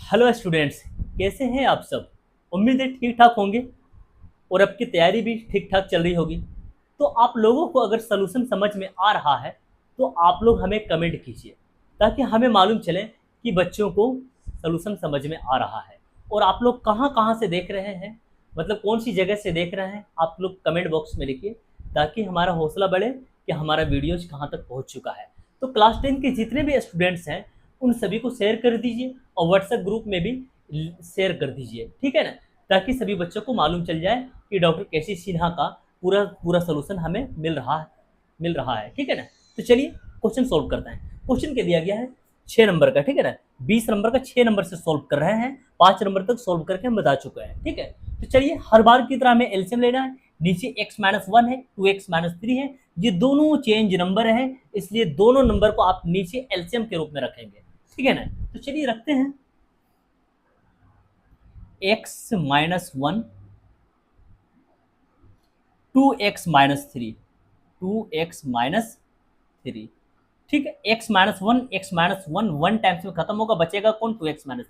Hello students, कैसे हैं आप सब। उम्मीद है ठीक ठाक होंगे और आपकी तैयारी भी ठीक ठाक चल रही होगी। तो आप लोगों को अगर सलूशन समझ में आ रहा है तो आप लोग हमें कमेंट कीजिए, ताकि हमें मालूम चले कि बच्चों को सलूशन समझ में आ रहा है। और आप लोग कहाँ कहाँ से देख रहे हैं, मतलब कौन सी जगह से देख रहे हैं, आप लोग कमेंट बॉक्स में लिखिए, ताकि हमारा हौसला बढ़े कि हमारा वीडियोज कहाँ तक पहुँच चुका है। तो क्लास 10 के जितने भी स्टूडेंट्स हैं उन सभी को शेयर कर दीजिए और व्हाट्सएप ग्रुप में भी शेयर कर दीजिए, ठीक है ना, ताकि सभी बच्चों को मालूम चल जाए कि डॉक्टर केसी सिन्हा का पूरा पूरा सोल्यूशन हमें मिल रहा है, ठीक है ना। तो चलिए क्वेश्चन सोल्व करते हैं। क्वेश्चन के दिया गया है 6 नंबर का, ठीक है ना। 20 नंबर का 6 नंबर से सोल्व कर रहे हैं, 5 नंबर तक सोल्व करके हम बता चुके हैं, ठीक है। तो चलिए हर बार की तरह हमें एलसीएम लेना है। नीचे x-1 है, 2x-3 है, ये दोनों चेंज नंबर है, इसलिए दोनों नंबर को आप नीचे एलसीएम के रूप में रखेंगे, ठीक है ना। तो चलिए रखते हैं x-1 2x-3 2x-3, ठीक है। x-1 वन टाइम्स में खत्म होगा, बचेगा कौन, 2x-3।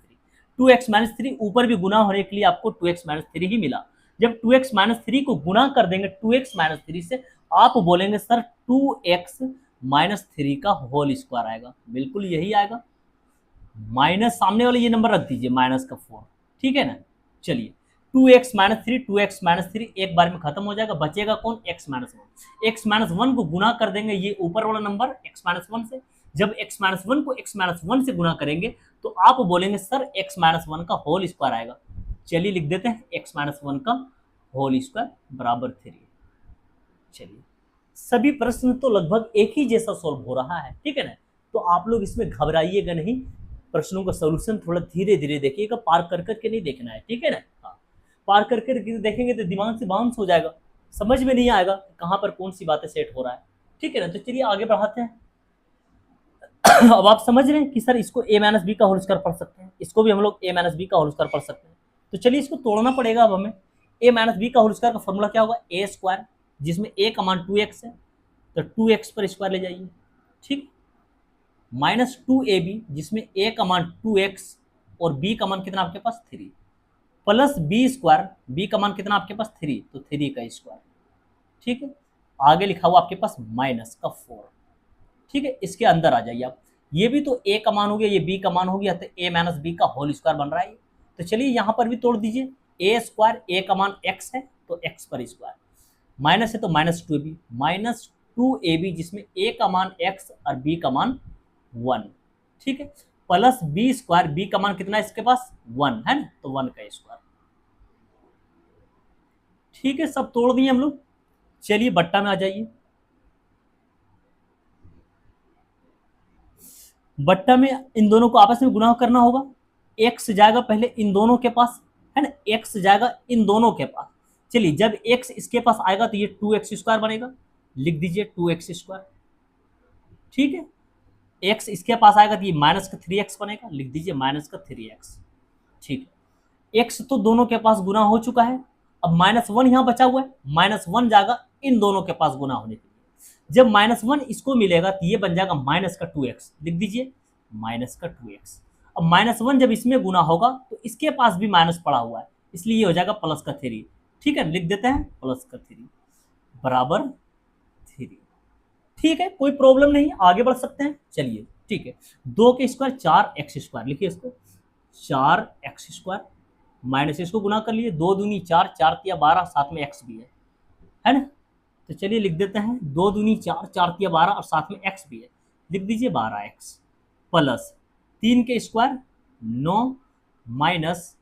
2x-3 ऊपर भी गुना होने के लिए आपको 2x-3 ही मिला। जब 2x-3 को गुना कर देंगे 2x-3 से, आप बोलेंगे सर 2x-3 का होल स्क्वायर आएगा, बिल्कुल यही आएगा। माइनस सामने वाले ये नंबर रख दीजिए, माइनस का 4, ठीक है ना। चलिए 2x-3 एक बार में खत्म हो जाएगा, बचेगा कौन, x-1। x-1 को गुना कर देंगे ये ऊपर वाला नंबर x-1 से। जब x-1 को x-1 से गुना करेंगे तो आप बोलेंगे सर x-1 का होल स्क्वायर आएगा। चलिए लिख देते हैं x-1 का होल स्क्वायर बराबर 3। चलिए सभी प्रश्न तो लगभग एक ही जैसा सॉल्व हो रहा है, ठीक है ना। तो आप लोग इसमें घबराइएगा नहीं, प्रश्नों का सॉल्यूशन थोड़ा धीरे धीरे देखिएगा, पार कर करके नहीं देखना है, ठीक है ना। हाँ, पार कर करके देखेंगे तो दिमाग से बाउंस हो जाएगा, समझ में नहीं आएगा कहाँ पर कौन सी बातें सेट हो रहा है, ठीक है ना। तो चलिए आगे बढ़ाते हैं। अब आप समझ रहे हैं कि सर इसको a-b का होल स्क्वायर पढ़ सकते हैं, इसको भी हम लोग a-b का होल स्क्वायर पढ़ सकते हैं। तो चलिए इसको तोड़ना पड़ेगा। अब हमें a-b का होल स्क्वायर का फॉर्मूला क्या होगा, a स्क्वायर, जिसमें a का मान 2x है तो 2x पर स्क्वायर ले जाइए, ठीक। माइनस 2ab, जिसमें a का मान 2x और b का मान कितना आपके पास 3, प्लस b स्क्वायर, b का मान कितना आपके पास 3, तो 3 का स्क्वायर, ठीक है। आगे लिखा हुआ आपके पास माइनस का 4, ठीक है। इसके अंदर आ जाइए आप, ये भी तो a का मान हो गया, ये b का मान हो गया, तो a-b का होल स्क्वायर बन रहा है। तो चलिए यहाँ पर भी तोड़ दीजिए, a स्क्वायर, a का मान x है तो x पर स्क्वायर, माइनस है तो माइनस 2ab, माइनस 2ab, जिसमें a का मान x और b का मान 1, ठीक है, प्लस b स्क्वायर, b का मान कितना है इसके पास 1 है ना, तो 1 का स्क्वायर, ठीक है। सब तोड़ दिए हम लोग। चलिए बट्टा में आ जाइए। बट्टा में इन दोनों को आपस में गुणा करना होगा, x जाएगा पहले इन दोनों के पास, है ना, x जाएगा इन दोनों के पास। चलिए जब x इसके पास आएगा तो ये 2x स्क्वायर बनेगा, लिख दीजिए 2x स्क्वायर, ठीक है। x इसके पास आएगा तो ये माइनस का 3x बनेगा, लिख दीजिए माइनस का 3x, ठीक है। x तो दोनों के पास गुना हो चुका है, अब -1 यहाँ बचा हुआ है, -1 जाएगा इन दोनों के पास गुना होने के लिए। जब -1 इसको मिलेगा तो ये बन जाएगा माइनस का 2x, लिख दीजिए माइनस का 2x। अब -1 जब इसमें गुना होगा तो इसके पास भी माइनस पड़ा हुआ है, इसलिए ये हो जाएगा प्लस का 3, ठीक है। लिख देते हैं प्लस का 3 बराबर 3, ठीक है, कोई प्रॉब्लम नहीं, आगे बढ़ सकते हैं। चलिए ठीक है, 2 के स्क्वायर 4x स्क्वायर, लिखिए इसको 4x स्क्वायर, माइनस इसको गुना कर लिए, 2 दूनी 4, 4 तिया 12, साथ में x भी है ना। तो चलिए लिख देते हैं 2 दूनी 4, 4 तिया 12 और साथ में x भी है, लिख दीजिए 12x, प्लस 3 के स्क्वायर 9 माइनस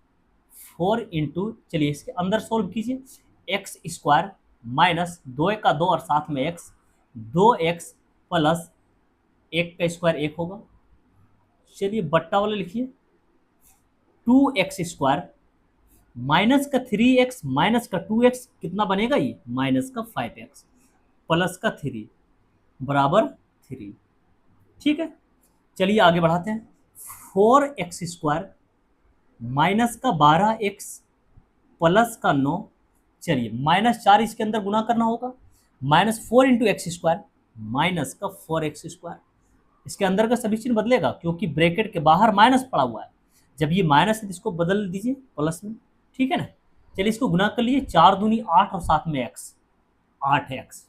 4 इंटू, चलिए इसके अंदर सोल्व कीजिए, x स्क्वायर माइनस 2 का 2 और साथ में x, 2x प्लस 1 का स्क्वायर 1 होगा। चलिए बट्टा वाला लिखिए 2x स्क्वायर माइनस का 3x माइनस का 2x कितना बनेगा, ये माइनस का 5x प्लस का 3 बराबर 3, ठीक है। चलिए आगे बढ़ाते हैं, 4x स्क्वायर माइनस का 12x प्लस का 9, चलिए -4 इसके अंदर गुना करना होगा, -4 इंटू एक्स स्क्वायर माइनस का 4x स्क्वायर, इसके अंदर का सभी चिन्ह बदलेगा क्योंकि ब्रैकेट के बाहर माइनस पड़ा हुआ है। जब ये माइनस है तो इसको बदल दीजिए प्लस में, ठीक है ना। चलिए इसको गुना कर लीजिए, 4 दूनी 8 और साथ में एक्स, 8x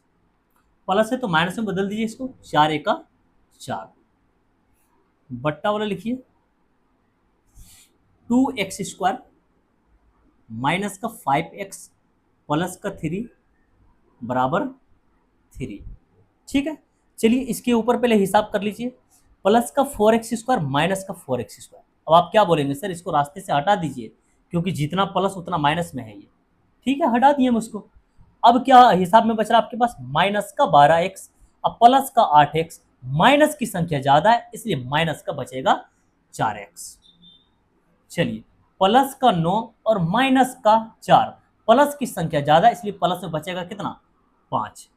प्लस है तो माइनस में बदल दीजिए इसको, 4 एका 4, बट्टा वाला लिखिए 2x² माइनस का 5x प्लस का 3 बराबर 3, ठीक है। चलिए इसके ऊपर पहले हिसाब कर लीजिए, प्लस का 4x² माइनस का 4x²। अब आप क्या बोलेंगे, सर इसको रास्ते से हटा दीजिए क्योंकि जितना प्लस उतना माइनस में है ये, ठीक है, हटा दिए हम उसको। अब क्या हिसाब में बच रहा आपके पास, माइनस का 12x, अब प्लस का 8x, माइनस की संख्या ज्यादा है इसलिए माइनस का बचेगा 4x। चलिए प्लस का 9 और माइनस का 4, प्लस की संख्या ज्यादा इसलिए प्लस में बचेगा कितना, 5।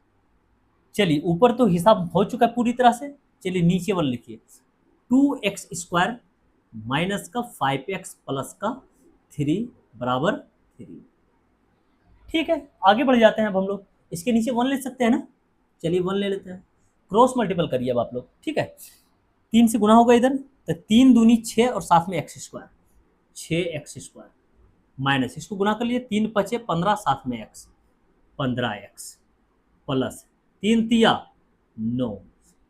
चलिए ऊपर तो हिसाब हो चुका है पूरी तरह से, चलिए नीचे वाला लिखिए 2x² माइनस का 5x प्लस का 3 बराबर 3, ठीक है। आगे बढ़ जाते हैं अब हम लोग, इसके नीचे 1 ले सकते हैं ना, चलिए 1 ले लेते हैं, क्रॉस मल्टीपल करिए अब आप लोग, ठीक है। 3 से गुना होगा इधर तो 3 दूनी 6 और साथ में x², 6x² माइनस इसको गुना कर लीजिए, 3 5 15 साथ में x, 15x प्लस 3 तिया 9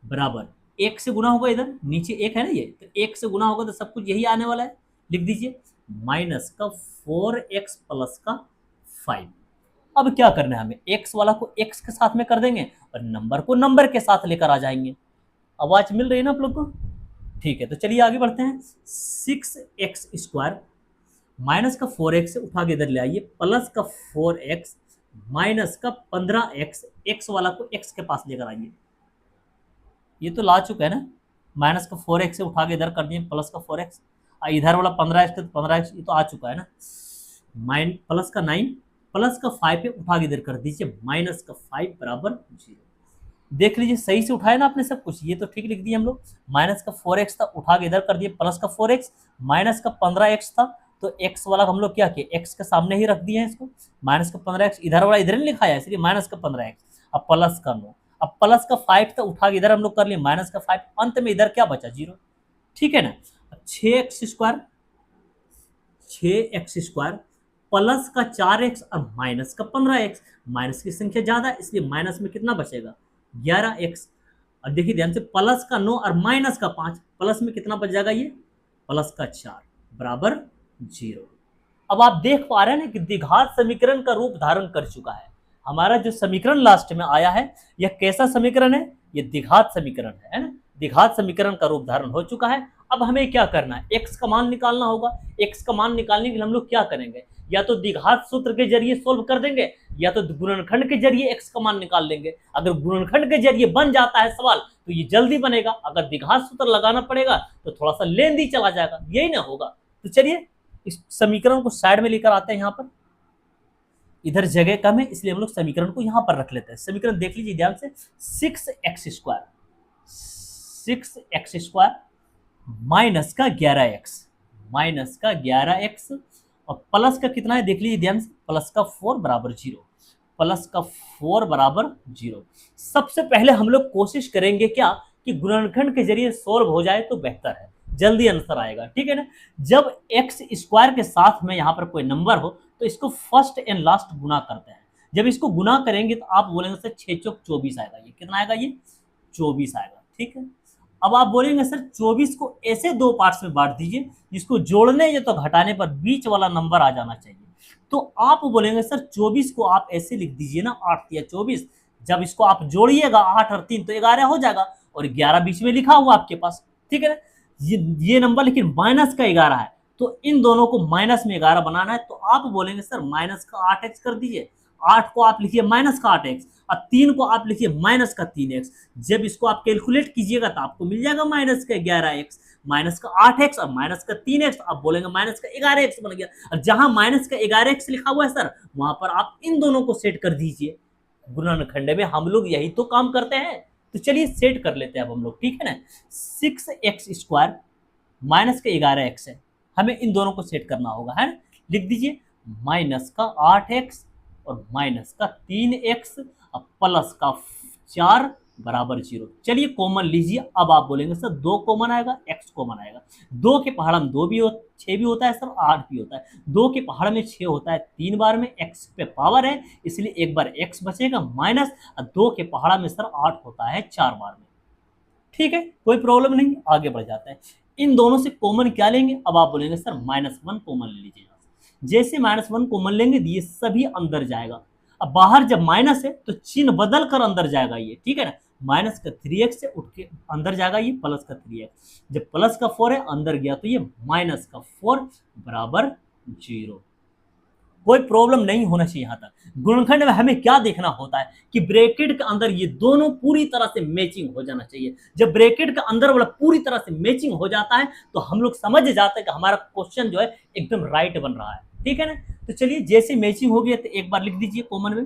बराबर 1 से गुना होगा, इधर नीचे 1 है ना ये, तो 1 से गुना होगा तो सब कुछ यही आने वाला है, लिख दीजिए माइनस का 4x प्लस का 5। अब क्या करना है हमें, x वाला को x के साथ में कर देंगे और नंबर को नंबर के साथ लेकर आ जाएंगे। आवाज मिल रही है ना आप लोग को, ठीक है। तो चलिए आगे बढ़ते हैं, 6x² माइनस का 4x से उठा के इधर ले आइए, प्लस का 4x माइनस का 15x, x वाला को x के पास लेकर आइए, ये तो ला चुका है ना, माइनस का 4x से उठा के इधर कर दिए प्लस का 4x, इधर वाला 15x तो 15x ये तो आ चुका है ना, प्लस का 9 प्लस का 5 पे उठा के इधर कर दीजिए माइनस का 5 बराबर 0। देख लीजिए सही से उठाया ना आपने सब कुछ, ये तो ठीक लिख दिए हम लोग, माइनस का 4x था उठा के इधर कर दिए प्लस का 4x, माइनस का 15x था तो x वाला हम लोग क्या किए, x के सामने ही रख दिए हैं इसको, माइनस का 15x, इधर वाला इधर नहीं लिखा है इसलिए माइनस का 15x, अब प्लस का 9, अब प्लस का 5 था उठा के इधर हम लोग कर लिए माइनस का 5, अंत में इधर क्या बचा 0, ठीक है ना। 6x² प्लस का 4x और माइनस का 15x, माइनस की संख्या ज्यादा इसलिए माइनस में कितना बचेगा 11x, और देखिए ध्यान से प्लस का 9 और माइनस का 5, प्लस में कितना बच जाएगा ये प्लस का 4 बराबर 0। अब आप देख पा रहे हैं ना कि द्विघात समीकरण का रूप धारण कर चुका है, हमारा जो समीकरण लास्ट में आया है यह कैसा समीकरण है, ये द्विघात समीकरण है ना, द्विघात समीकरण का रूप धारण हो चुका है। अब हमें क्या करना है, x का मान निकालना होगा, x का मान निकालने के लिए हम लोग क्या करेंगे, या तो द्विघात सूत्र के जरिए सोल्व कर देंगे या तो गुणनखंड के जरिए x का मान निकाल लेंगे। अगर गुणनखंड के जरिए बन जाता है सवाल तो ये जल्दी बनेगा, अगर द्विघात सूत्र लगाना पड़ेगा तो थोड़ा सा लेंदी चला जाएगा, यही ना होगा। तो चलिए इस समीकरण को साइड में लेकर आते हैं, यहाँ पर इधर जगह कम है इसलिए हम लोग समीकरण को यहाँ पर रख लेते हैं। समीकरण देख लीजिए ध्यान से, 6x² माइनस का 11x और प्लस का कितना है देख लीजिए ध्यान से, प्लस का 4 बराबर 0, प्लस का 4 बराबर 0। सबसे पहले हम लोग कोशिश करेंगे क्या कि गुणनखंड के जरिए सोल्व हो जाए तो बेहतर है, जल्दी आंसर आएगा, ठीक है ना। जब x² के साथ में यहाँ पर कोई नंबर हो तो इसको फर्स्ट एंड लास्ट गुना करते हैं, जब इसको गुना करेंगे तो आप बोलेंगे सर 6 चौक 24 आएगा, ये कितना आएगा, ये 24 आएगा, ठीक है। अब आप बोलेंगे सर 24 को ऐसे दो पार्ट्स में बांट दीजिए जिसको जोड़ने या तो घटाने पर बीच वाला नंबर आ जाना चाहिए, तो आप बोलेंगे सर 24 को आप ऐसे लिख दीजिए ना, 8 या 24, जब इसको आप जोड़िएगा 8 और 3 तो 11 हो जाएगा और 11 बीच में लिखा हुआ आपके पास, ठीक है ना। ये नंबर लेकिन माइनस का 11 है तो इन दोनों को माइनस में 11 बनाना है, तो आप बोलेंगे सर माइनस का 8x कर दीजिए, 8 को आप लिखिए माइनस का 8x और 3 को आप लिखिए माइनस का 3x। जब इसको आप कैलकुलेट कीजिएगा तो आपको मिल जाएगा माइनस का 11x, माइनस का 8x और माइनस का 3x, आप बोलेंगे माइनस का 11x बन गया। और जहां माइनस का 11x लिखा हुआ है सर वहां पर आप इन दोनों को सेट कर दीजिए, गुणनखंड में हम लोग यही तो काम करते हैं। तो चलिए सेट कर लेते हैं अब हम लोग, ठीक है ना। 6x² माइनस का 11x है, हमें इन दोनों को सेट करना होगा, है ना। लिख दीजिए माइनस का 8x और माइनस का 3x और प्लस का 4 बराबर 0। चलिए कॉमन लीजिए। अब आप बोलेंगे सर 2 कॉमन आएगा, x कॉमन आएगा। 2 के पहाड़ में 2 भी 6 भी होता है सर, 8 भी होता है। 2 के पहाड़ में 6 होता है 3 बार में, x पे पावर है इसलिए एक बार x बचेगा माइनस, और 2 के पहाड़ में सर 8 होता है 4 बार में। ठीक है, कोई प्रॉब्लम नहीं, आगे बढ़ जाते हैं। इन दोनों से कॉमन क्या लेंगे? अब आप बोलेंगे सर -1 कॉमन ले लीजिए। जैसे -1 कॉमन लेंगे ये सभी अंदर जाएगा। अब बाहर जब माइनस है तो चिन्ह बदल कर अंदर जाएगा ये, ठीक है ना। माइनस का 3x से उठ के अंदर जाएगा ये प्लस का 3x। जब प्लस का 4 है अंदर गया तो ये माइनस का 4 बराबर 0। कोई प्रॉब्लम नहीं होना चाहिए। यहां तक गुणनखंड में हमें क्या देखना होता है कि ब्रैकेट के अंदर ये दोनों पूरी तरह से मैचिंग हो जाना चाहिए। जब ब्रैकेट के अंदर वाला पूरी तरह से मैचिंग हो जाता है तो हम लोग समझ जाते हैं कि हमारा क्वेश्चन जो है एकदम राइट बन रहा है, ठीक है ना। तो चलिए जैसे मैचिंग हो गया तो एक बार लिख दीजिए कॉमन में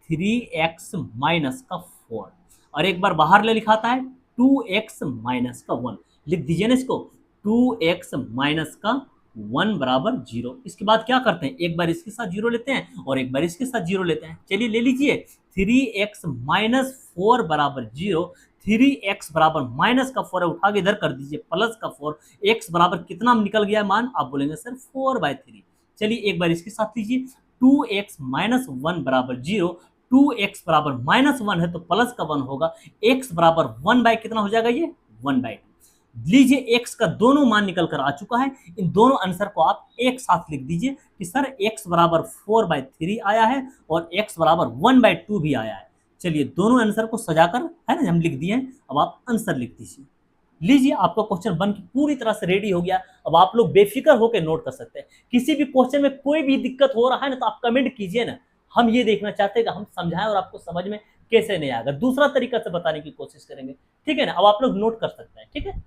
3x माइनस का 4, और एक बार बाहर ले लिखाता है 2x माइनस का 1। लिख दीजिए ना इसको, 2x माइनस का 1 बराबर 0। इसके बाद क्या करते हैं, एक बार इसके साथ 0 लेते हैं और एक बार इसके साथ 0 लेते हैं। चलिए ले लीजिए 3x माइनस 4 बराबर 0। 3x बराबर माइनस का 4 है, उठा के इधर कर दीजिए प्लस का 4। x बराबर कितना निकल गया मान? आप बोलेंगे सर 4/3। चलिए एक बार इसके साथ लीजिए 2x माइनस 1 बराबर 0। 2x बराबर -1 है तो प्लस का 1 होगा। x बराबर 1 बाय कितना हो जाएगा ये? 1/2। लीजिए x का दोनों मान निकल कर आ चुका है। इन दोनों आंसर को आप एक साथ लिख दीजिए कि सर x बराबर 4/3 आया है और x बराबर 1/2 भी आया है। चलिए दोनों आंसर को सजाकर है ना हम लिख दिए हैं। अब आप आंसर लिख दीजिए। लीजिए आपका क्वेश्चन बन के पूरी तरह से रेडी हो गया। अब आप लोग बेफिक्र होकर नोट कर सकते हैं। किसी भी क्वेश्चन में कोई भी दिक्कत हो रहा है ना तो आप कमेंट कीजिए ना। हम ये देखना चाहते हैं कि हम समझाएं और आपको समझ में कैसे नहीं आएगा, दूसरा तरीका से बताने की कोशिश करेंगे, ठीक है ना। अब आप लोग नोट कर सकते हैं, ठीक है।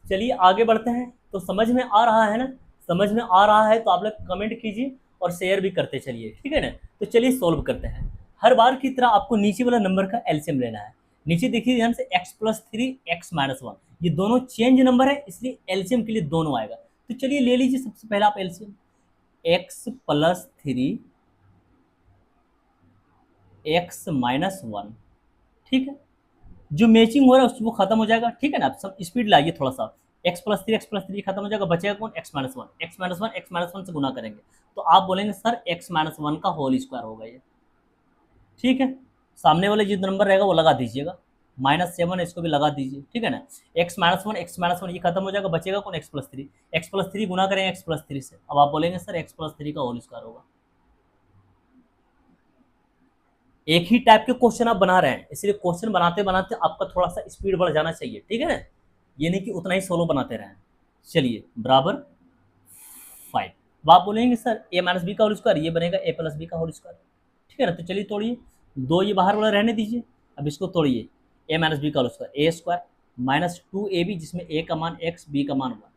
चलिए आगे बढ़ते हैं। तो समझ में आ रहा है ना? समझ में आ रहा है तो आप लोग कमेंट कीजिए और शेयर भी करते चलिए, ठीक है ना। तो चलिए सॉल्व करते हैं। हर बार की तरह आपको नीचे वाला नंबर का एलसीएम लेना है। नीचे देखिए ध्यान से x+3 x-1, ये दोनों चेंज नंबर है इसलिए एलसीएम के लिए दोनों आएगा। तो चलिए ले लीजिए सबसे पहला आप एलसीएम x+3 x-1, ठीक है। जो मैचिंग हो रहा है वो खत्म हो जाएगा, ठीक है ना। आप सब स्पीड लाइए थोड़ा सा। x+3 खत्म हो जाएगा, बचेगा कौन? x-1। x-1 से गुना करेंगे तो आप बोलेंगे सर x-1 का होल स्क्वायर होगा ये, ठीक है। सामने वाले जो नंबर रहेगा वो लगा दीजिएगा, -7 इसको भी लगा दीजिए, ठीक है ना। x-1 ये खत्म हो जाएगा, बचेगा कौन? x+3 गुना करेंगे x+3 से। अब आप बोलेंगे सर x+3 का होल स्क्वायर होगा। एक ही टाइप के क्वेश्चन आप बना रहे हैं इसलिए क्वेश्चन बनाते बनाते आपका थोड़ा सा स्पीड बढ़ जाना चाहिए, ठीक है ना। ये नहीं कि उतना ही सोलो बनाते रहें। चलिए बराबर 5। अब आप बोलेंगे सर a-b का होल स्क्वायर, ये बनेगा a+b का होल स्क्वायर, ठीक है ना। तो चलिए तोड़िए, 2 ये बाहर वाला रहने दीजिए। अब इसको तोड़िए, a-b का होल स्क्वायर a² -2ab जिसमें a का मान x, b का मान 1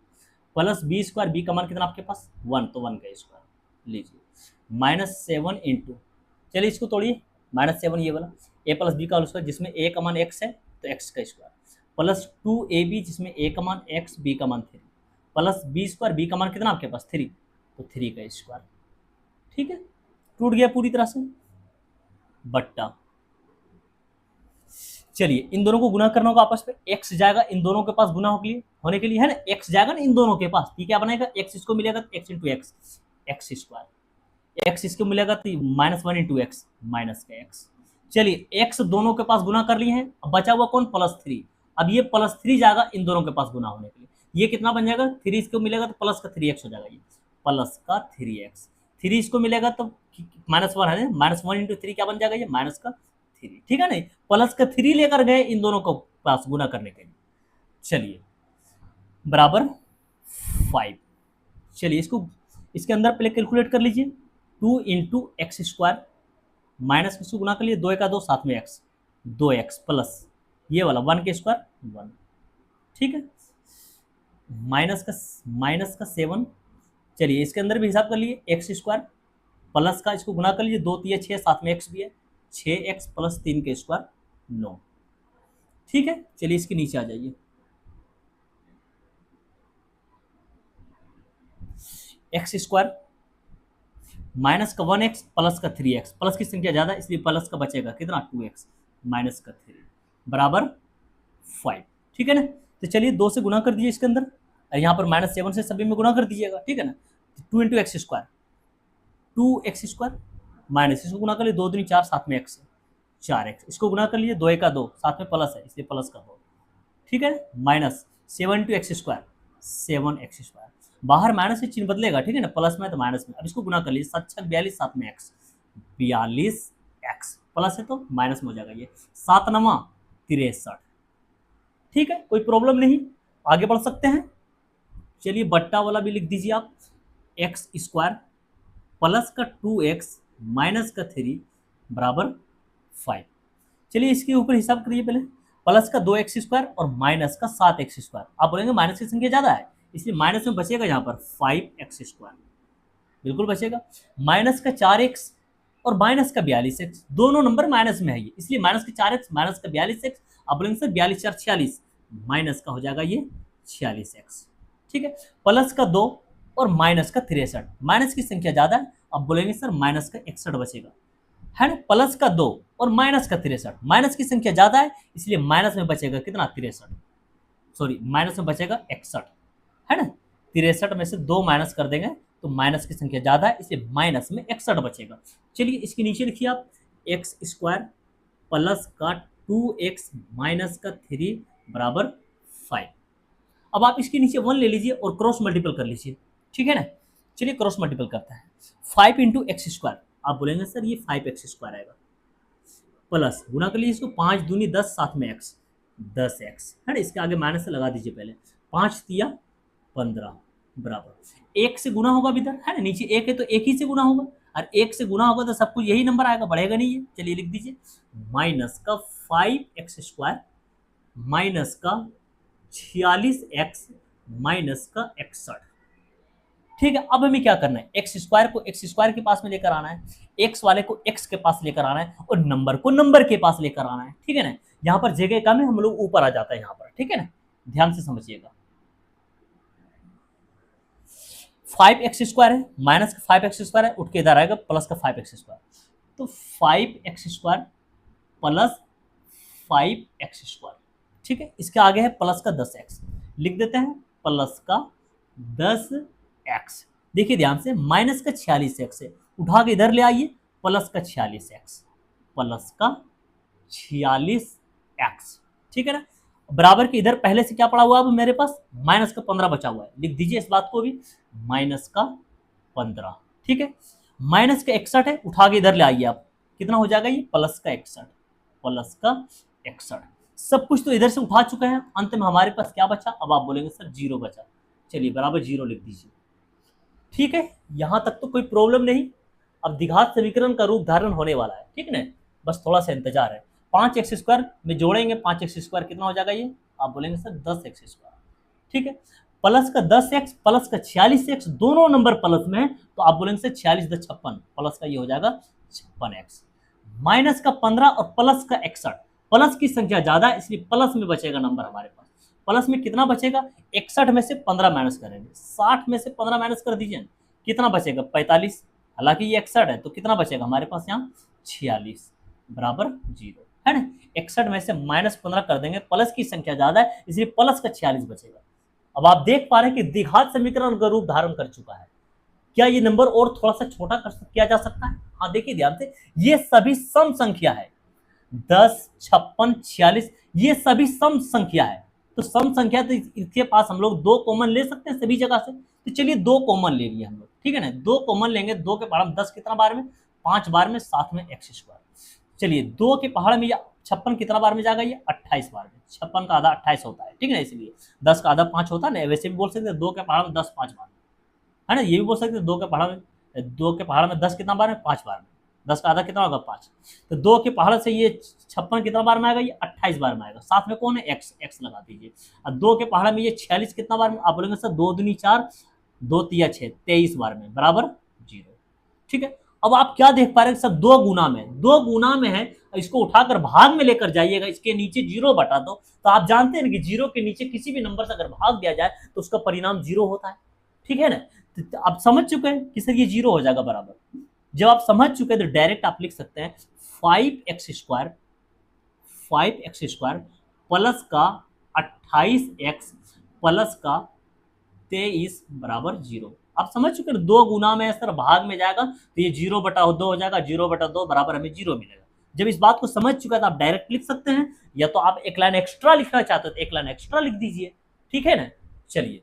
प्लस b², b का मान कितना आपके पास? 1, तो 1 का स्क्वायर लीजिए -7 इंटू, चलिए इसको तोड़िए -7 ये वाला a+b का होल स्क्वायर जिसमें a का मान x है तो x का स्क्वायर प्लस 2ab जिसमें a का मान x, b का मान 3 प्लस b², b का मान कितना आपके पास? 3, तो 3 का स्क्वायर, ठीक है। टूट गया पूरी तरह से बट्टा। चलिए इन दोनों को गुना करना होगा आपस में, x जाएगा इन दोनों के पास गुना होने के लिए, है ना। x जाएगा ना इन दोनों के पास, ठीक है। बनेगा x इसको मिलेगा तो x into x square, x इसको मिलेगा तो -1 इंटू x माइनस का x। चलिए x दोनों के पास गुना कर लिए हैं, अब बचा हुआ कौन? +3। अब ये +3 जाएगा इन दोनों के पास गुना होने के लिए, ये कितना बन जाएगा? 3 इसको मिलेगा तो प्लस का 3x हो जाएगा, ये प्लस का 3x। 3 इसको मिलेगा तो -1 है, -1 इंटू 3 क्या बन जाएगा? ये माइनस का 3, ठीक है ना। प्लस का 3 लेकर गए इन दोनों को पास गुना करने के लिए। चलिए बराबर 5। चलिए इसको इसके अंदर पहले कैलकुलेट कर लीजिए, 2 इंटू x² माइनस किसको गुना कर लिए? 2 का 2 साथ में x, 2x प्लस ये वाला 1 के स्क्वायर 1, ठीक है। माइनस का 7। चलिए इसके अंदर भी हिसाब कर लिए, x² प्लस का इसको गुना कर लीजिए, 2 3 6 साथ में x भी है, 6x प्लस 3 के स्क्वायर 9, ठीक है। चलिए इसके नीचे आ जाइए, x² माइनस का 1x प्लस का 3x, प्लस की संख्या ज़्यादा इसलिए प्लस का बचेगा कितना 2x माइनस का 3 बराबर 5। ठीक है ना, तो चलिए 2 से गुना कर दीजिए इसके अंदर, और यहाँ पर -7 से सभी में गुना कर दीजिएगा। ठीक है ना, 2 into x square, 2x square minus इसको गुना कर लिए 2 दूनी 4, साथ में x 4x, इसको गुना कर लिए 2 1 2, साथ में प्लस है इसलिए प्लस का 2। ठीक है, minus 7 into x square 7x square, बाहर माइनस से चिन्ह बदलेगा। ठीक है ना, प्लस में तो माइनस में, अब इसको गुना कर लीजिए 7 6 42, साथ में x 42x, प्लस है तो माइनस में हो जाएगा ये 7 9 63। ठीक है, कोई प्रॉब्लम नहीं, आगे बढ़ सकते हैं। चलिए बट्टा वाला भी लिख दीजिए आप, एक्स स्क्वायर प्लस का 2x माइनस का 3 बराबर 5। चलिए इसके ऊपर हिसाब करिए पहले, प्लस का 2x स्क्वायर और माइनस का 7x स्क्वायर। आप बोलेंगे माइनस की संख्या ज़्यादा है इसलिए माइनस में बचेगा यहाँ पर 5x स्क्वायर, बिल्कुल बचेगा। माइनस का 4x और माइनस का 42x, दोनों नंबर माइनस में है ये, इसलिए माइनस का 4x माइनस का 42x, आप बोलेंगे सर 42 4 46, माइनस का हो जाएगा ये 46x। ठीक है, प्लस का 2 और माइनस का 63, माइनस की संख्या ज़्यादा है, अब बोलेंगे सर माइनस का 61 बचेगा, है ना। प्लस का 2 और माइनस का 63, माइनस की संख्या ज़्यादा है इसलिए माइनस में बचेगा कितना 63, सॉरी माइनस में बचेगा 61, है ना। 63 में से 2 माइनस कर देंगे तो माइनस की संख्या ज़्यादा है इसलिए माइनस में 61 बचेगा। चलिए इसके नीचे लिखिए आप, एक्स स्क्वायर प्लस का 2x माइनस का 3 बराबर 5। अब आप इसके नीचे 1 ले लीजिए और क्रॉस मल्टीपल कर लीजिए। ठीक है ना, चलिए क्रॉस मल्टीपल करते हैं। 5 इंटू एक्स स्क्वायर, आप बोलेंगे सर ये 5x स्क्वायर आएगा, प्लस गुना कर लीजिए इसको 5 दूनी 10, साथ में x 10x, है ना। इसके आगे माइनस से लगा दीजिए पहले, 5 तिया 15 बराबर 1 से गुना होगा इधर, है ना, नीचे 1 है तो 1 ही से गुना होगा, और 1 से गुना होगा तो सब कुछ यही नंबर आएगा, बढ़ेगा नहीं है। चलिए लिख दीजिए माइनस का 5x स्क्वायर माइनस का 46x माइनस का 61। ठीक है, अब हमें क्या करना है, एक्स स्क्वायर को एक्स स्क्वायर के पास में लेकर आना है, एक्स वाले को एक्स के पास लेकर आना है, और नंबर को नंबर के पास लेकर आना है। ठीक है ना, यहाँ पर जगह कम है, हम लोग ऊपर आ जाता है यहाँ पर। ठीक है ना, ध्यान से समझिएगा। 5x स्क्वायर है, माइनस का 5x स्क्वायर है, उठ के इधर आएगा प्लस का 5x स्क्वायर, तो 5x square plus 5x square. ठीक है, इसके आगे है प्लस का 10x, लिख देते हैं प्लस का 10x। देखिए ध्यान से, माइनस का 46x है, उठा के इधर ले आइए, प्लस का 46x प्लस का 46x। ठीक है ना, बराबर के इधर पहले से क्या पड़ा हुआ है, अब मेरे पास माइनस का 15 बचा हुआ है, लिख दीजिए इस बात को भी, माइनस का 15। ठीक है, माइनस का 61 है, उठा के इधर ले आइए आप, कितना हो जाएगा ये प्लस का 61 प्लस का 61। सब कुछ तो इधर से उठा चुके हैं, अंत में हमारे पास क्या बचा, अब आप बोलेंगे सर 0 बचा, चलिए बराबर 0 लिख दीजिए। ठीक है, यहां तक तो कोई प्रॉब्लम नहीं। अब द्विघात समीकरण का रूप धारण होने वाला है। ठीक है ना, बस थोड़ा सा इंतजार है। 5x स्क्वायर में जोड़ेंगे, 5x स्क्वायर कितना हो जाएगा ये, आप बोलेंगे सर 10x स्क्वायर। ठीक है, प्लस का 10x प्लस का 46x, दोनों नंबर प्लस में है, तो आप बोलेंगे सर 46 × 56, प्लस का ये हो जाएगा 56x, माइनस का 15 और प्लस का 61, प्लस की संख्या ज्यादा है इसलिए प्लस में बचेगा नंबर हमारे पास। प्लस में कितना बचेगा, 61 में से 15 माइनस करेंगे, 60 में से 15 माइनस कर दीजिए, कितना बचेगा 45, हालांकि ये 61 है तो कितना बचेगा हमारे पास यहाँ 46 बराबर 0, है ना। 61 में से -15 कर देंगे, प्लस की संख्या ज्यादा है इसलिए प्लस का 46 बचेगा। अब आप देख पा रहे हैं कि द्विघात समीकरण का रूप धारण कर चुका है। क्या ये नंबर और थोड़ा सा छोटा किया जा सकता है? हाँ देखिए ध्यान से, ये सभी सम संख्या है, 10 56 46 ये सभी सम संख्या है, तो सम संख्या तो इसके पास हम लोग 2 कॉमन ले सकते हैं सभी जगह से, तो चलिए 2 कॉमन ले लिए हम लोग। ठीक है ना, 2 कॉमन लेंगे, 2 के पहाड़ में 10 कितना बार में, 5 बार में, साथ में x स्क्वायर। चलिए 2 के पहाड़ में 56 कितना बार में जाएगा, ये 28 बार में, 56 का आधा 28 होता है। ठीक है ना, इसलिए 10 का आधा 5 होता है ना, वैसे भी बोल सकते हैं 2 के पहाड़ में 10 5 बार में, है ना। ये भी बोल सकते हैं 2 के पहाड़ में 10 कितना बार में, 5 बार में, 10 का आधा कितना होगा 5, तो 2 के पहाड़ से ये 56 कितना बार में आएगा, ये 28 बार में आएगा, साथ में कौन है x लगा दीजिए। और 2 के पहाड़ में ये 46 कितना बार में, आप बोलेंगे सर 2 दूनी 4 2 तिया 6 23 बार में बराबर 0। ठीक है, अब आप क्या देख पा रहे हैं सर, 2 गुना में है, इसको उठाकर भाग में लेकर जाइएगा, इसके नीचे 0 बटा दो, तो आप जानते हैं कि 0 के नीचे किसी भी नंबर से अगर भाग दिया जाए तो उसका परिणाम 0 होता है। ठीक है ना, तो आप समझ चुके हैं कि सर ये 0 हो जाएगा बराबर। जब आप समझ चुके हैं तो डायरेक्ट आप लिख सकते हैं 5x² प्लस का 28x प्लस का 23 बराबर 0। आप समझ चुके हैं, 2 गुना में सर भाग में जाएगा तो ये 0/2 हो जाएगा, 0/2 बराबर हमें 0 मिलेगा। जब इस बात को समझ चुका है तो आप डायरेक्ट लिख सकते हैं, या तो आप एक लाइन एक्स्ट्रा लिखना चाहते हो तो एक लाइन एक्स्ट्रा लिख दीजिए, ठीक है ना। चलिए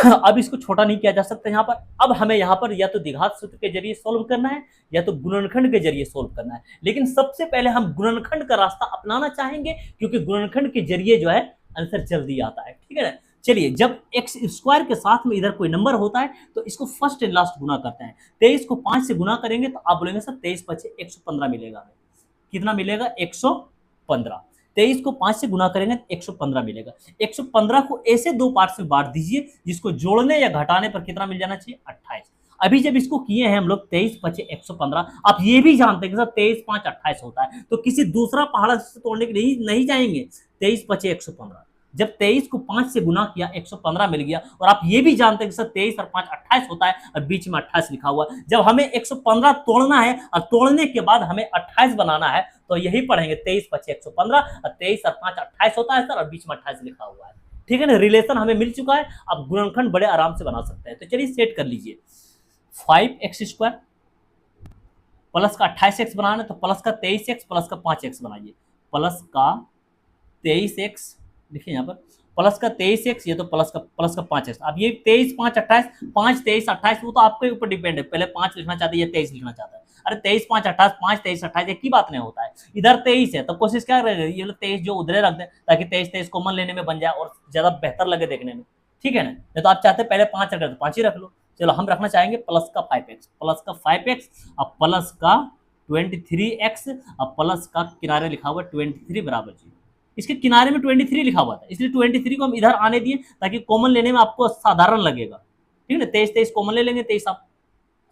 अब इसको छोटा नहीं किया जा सकता यहाँ पर। अब हमें यहाँ पर या तो द्विघात सूत्र के जरिए सोल्व करना है या तो गुणनखंड के जरिए सोल्व करना है, लेकिन सबसे पहले हम गुणनखंड का रास्ता अपनाना चाहेंगे, क्योंकि गुणनखंड के जरिए जो है आंसर जल्दी आता है, ठीक है ना। चलिए, जब x² के साथ में इधर कोई नंबर होता है तो इसको फर्स्ट एंड लास्ट गुना करते हैं। 23 को 5 से गुना करेंगे तो आप बोलेंगे सर 23 पचे 115 मिलेगा। कितना मिलेगा? 115। 23 को 5 से गुना करेंगे तो 115 मिलेगा। 115 को ऐसे 2 पार्ट्स में बांट दीजिए जिसको जोड़ने या घटाने पर कितना मिल जाना चाहिए? 28। अभी जब इसको किए हैं हम लोग 23 पचे 115, आप ये भी जानते हैं कि सर 23 5 28 होता है, तो किसी दूसरा पहाड़ा से तोड़ने के लिए नहीं जाएंगे। 23 पचे 115, जब 23 को 5 से गुना किया 115 मिल गया, और आप ये भी जानते हैं कि सर 23 और 5 28 होता है और बीच में 28 लिखा हुआ। जब हमें 115 तोड़ना है और तोड़ने के बाद हमें 28 बनाना है तो यही पढ़ेंगे 23 पचे 115 और 23 और 5 28 होता है सर, और बीच में 28 लिखा हुआ है, ठीक है ना। रिलेशन हमें मिल चुका है, अब गुणनखंड बड़े आराम से बना सकते हैं। तो चलिए सेट कर लीजिए, 5x² प्लस का 28x बनाना है तो प्लस का 23x प्लस का 5x बनाइए, प्लस का 23x, देखिए यहाँ पर प्लस का 23x, ये तो प्लस का 5x। अब ये 23 5 28, 5 23 28 वो तो आपके ऊपर डिपेंड है, पहले 5 लिखना चाहते हैं या 23 लिखना चाहता है। अरे 23 5 28, 5 23 28 एक ही बात नहीं होता है। इधर 23 है तो कोशिश क्या करेंगे, ये 23 जो उधरे रख दें ताकि 23 23 कॉमन लेने में बन जाए और ज्यादा बेहतर लगे देखने में, ठीक है ना। नहीं तो आप चाहते हैं पहले 5 रख तो 5 ही रख लो। चलो हम रखना चाहेंगे प्लस का 5x अब प्लस का 23x अब प्लस का किनारे लिखा हुआ 23 बराबर 0। इसके किनारे में 23 लिखा हुआ था, इसलिए 23 को हम इधर आने दिए ताकि कॉमन लेने में आपको साधारण लगेगा, ठीक है ना। 23 कॉमन ले लेंगे, 23 आप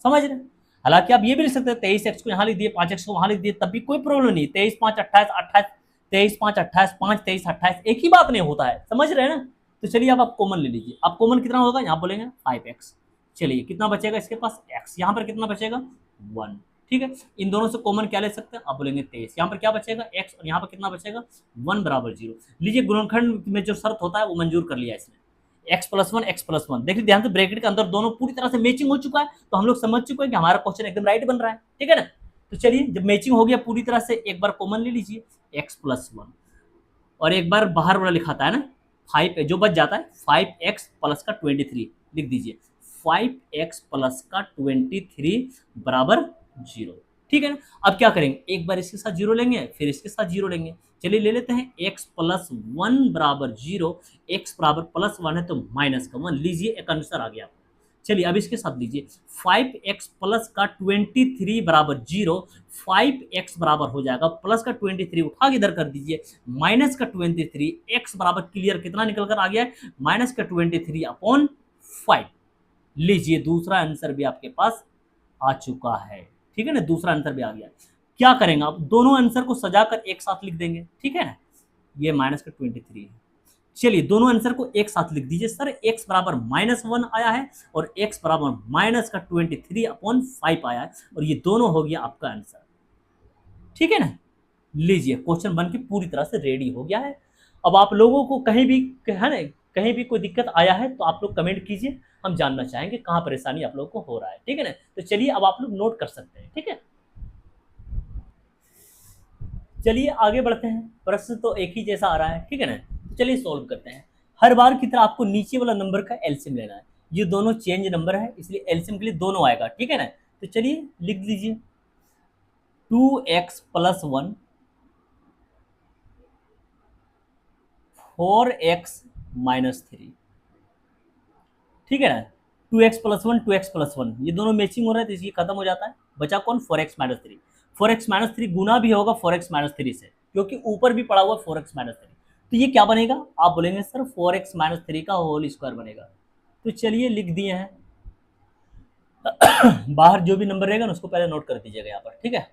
समझ रहे हैं। हालांकि आप ये भी लिख सकते हैं 23x को यहाँ लिख दिए, 5x को वहां लिख दिए, तब भी कोई प्रॉब्लम नहीं। 23 5 28 28, 23 5 28 5 23 28 एक ही बात नहीं होता है, समझ रहे हैं ना। तो चलिए अब आप कॉमन ले लीजिए। अब कॉमन कितना होगा, यहाँ बोलेंगे 5x। चलिए कितना बचेगा इसके पास x, यहाँ पर कितना बचेगा 1, ठीक है। इन दोनों से कॉमन क्या ले सकते हैं, आप बोलेंगे 23, यहाँ पर क्या बचेगा x और यहाँ पर कितना बचेगा 1 बराबर 0। लीजिए गुणनखंड में जो शर्त होता है वो मंजूर कर लिया इसने, x + 1 x + 1। देखिए ध्यान से ब्रैकेट के अंदर दोनों पूरी तरह से मैचिंग हो चुका है, तो हम लोग समझ चुके हैं कि हमारा क्वेश्चन एकदम राइट बन रहा है, ठीक है ना। तो चलिए जब मैचिंग हो गया पूरी तरह से, एक बार कॉमन ले लीजिए x + 1 और एक बार बाहर वाला लिखाता है ना 5, जो बच जाता है 5x प्लस का 23 लिख दीजिए, 5x प्लस का 23 बराबर 0, ठीक है ना। अब क्या करेंगे, एक बार इसके साथ 0 लेंगे फिर इसके साथ 0 लेंगे। चलिए ले लेते हैं x + 1 बराबर 0, x बराबर +1 है तो -1 लीजिए, एक आंसर आ गया। चलिए अब इसके साथ लीजिए 5x प्लस का 23 बराबर 0, 5x बराबर हो जाएगा प्लस का 23 उठा के इधर कर दीजिए माइनस का 23, x बराबर क्लियर कितना निकल कर आ गया है माइनस का 23/5। लीजिए दूसरा आंसर भी आपके पास आ चुका है, ठीक है ना, दूसरा आंसर भी आ गया। क्या करेंगे आप, दोनों आंसर को सजाकर एक साथ लिख देंगे, ठीक है ना। ये माइनस का 23 है। चलिए दोनों आंसर को एक साथ लिख दीजिए। सर x बराबर -1 आया है और x बराबर माइनस का 23/5 आया है, और ये दोनों हो गया आपका आंसर, ठीक है ना। लीजिए क्वेश्चन बन के पूरी तरह से रेडी हो गया है। अब आप लोगों को कहीं भी है ना, कहीं भी कोई दिक्कत आया है तो आप लोग कमेंट कीजिए, हम जानना चाहेंगे कहाँ परेशानी आप लोगों को हो रहा है, ठीक है ना। तो चलिए अब आप लोग नोट कर सकते हैं, ठीक है। चलिए आगे बढ़ते हैं, प्रश्न तो एक ही जैसा आ रहा है, ठीक है ना। तो चलिए सॉल्व करते हैं। हर बार की तरह आपको नीचे वाला नंबर का एलसीएम लेना है। ये दोनों चेंज नंबर है इसलिए एलसीएम के लिए दोनों आएगा, ठीक है ना। तो चलिए लिख लीजिए 2x + 1 4x - 3, ठीक है ना। 2x + 1 2x + 1 ये दोनों मैचिंग हो रहा है तो इसलिए खत्म हो जाता है, बचा कौन 4x - 3। 4x - 3 गुना भी होगा 4x - 3 से, क्योंकि ऊपर भी पड़ा हुआ 4x - 3। तो ये क्या बनेगा, आप बोलेंगे सर 4x - 3 का होल स्क्वायर बनेगा। तो चलिए लिख दिए हैं बाहर जो भी नंबर रहेगा ना उसको पहले नोट कर दीजिएगा यहाँ पर, ठीक है।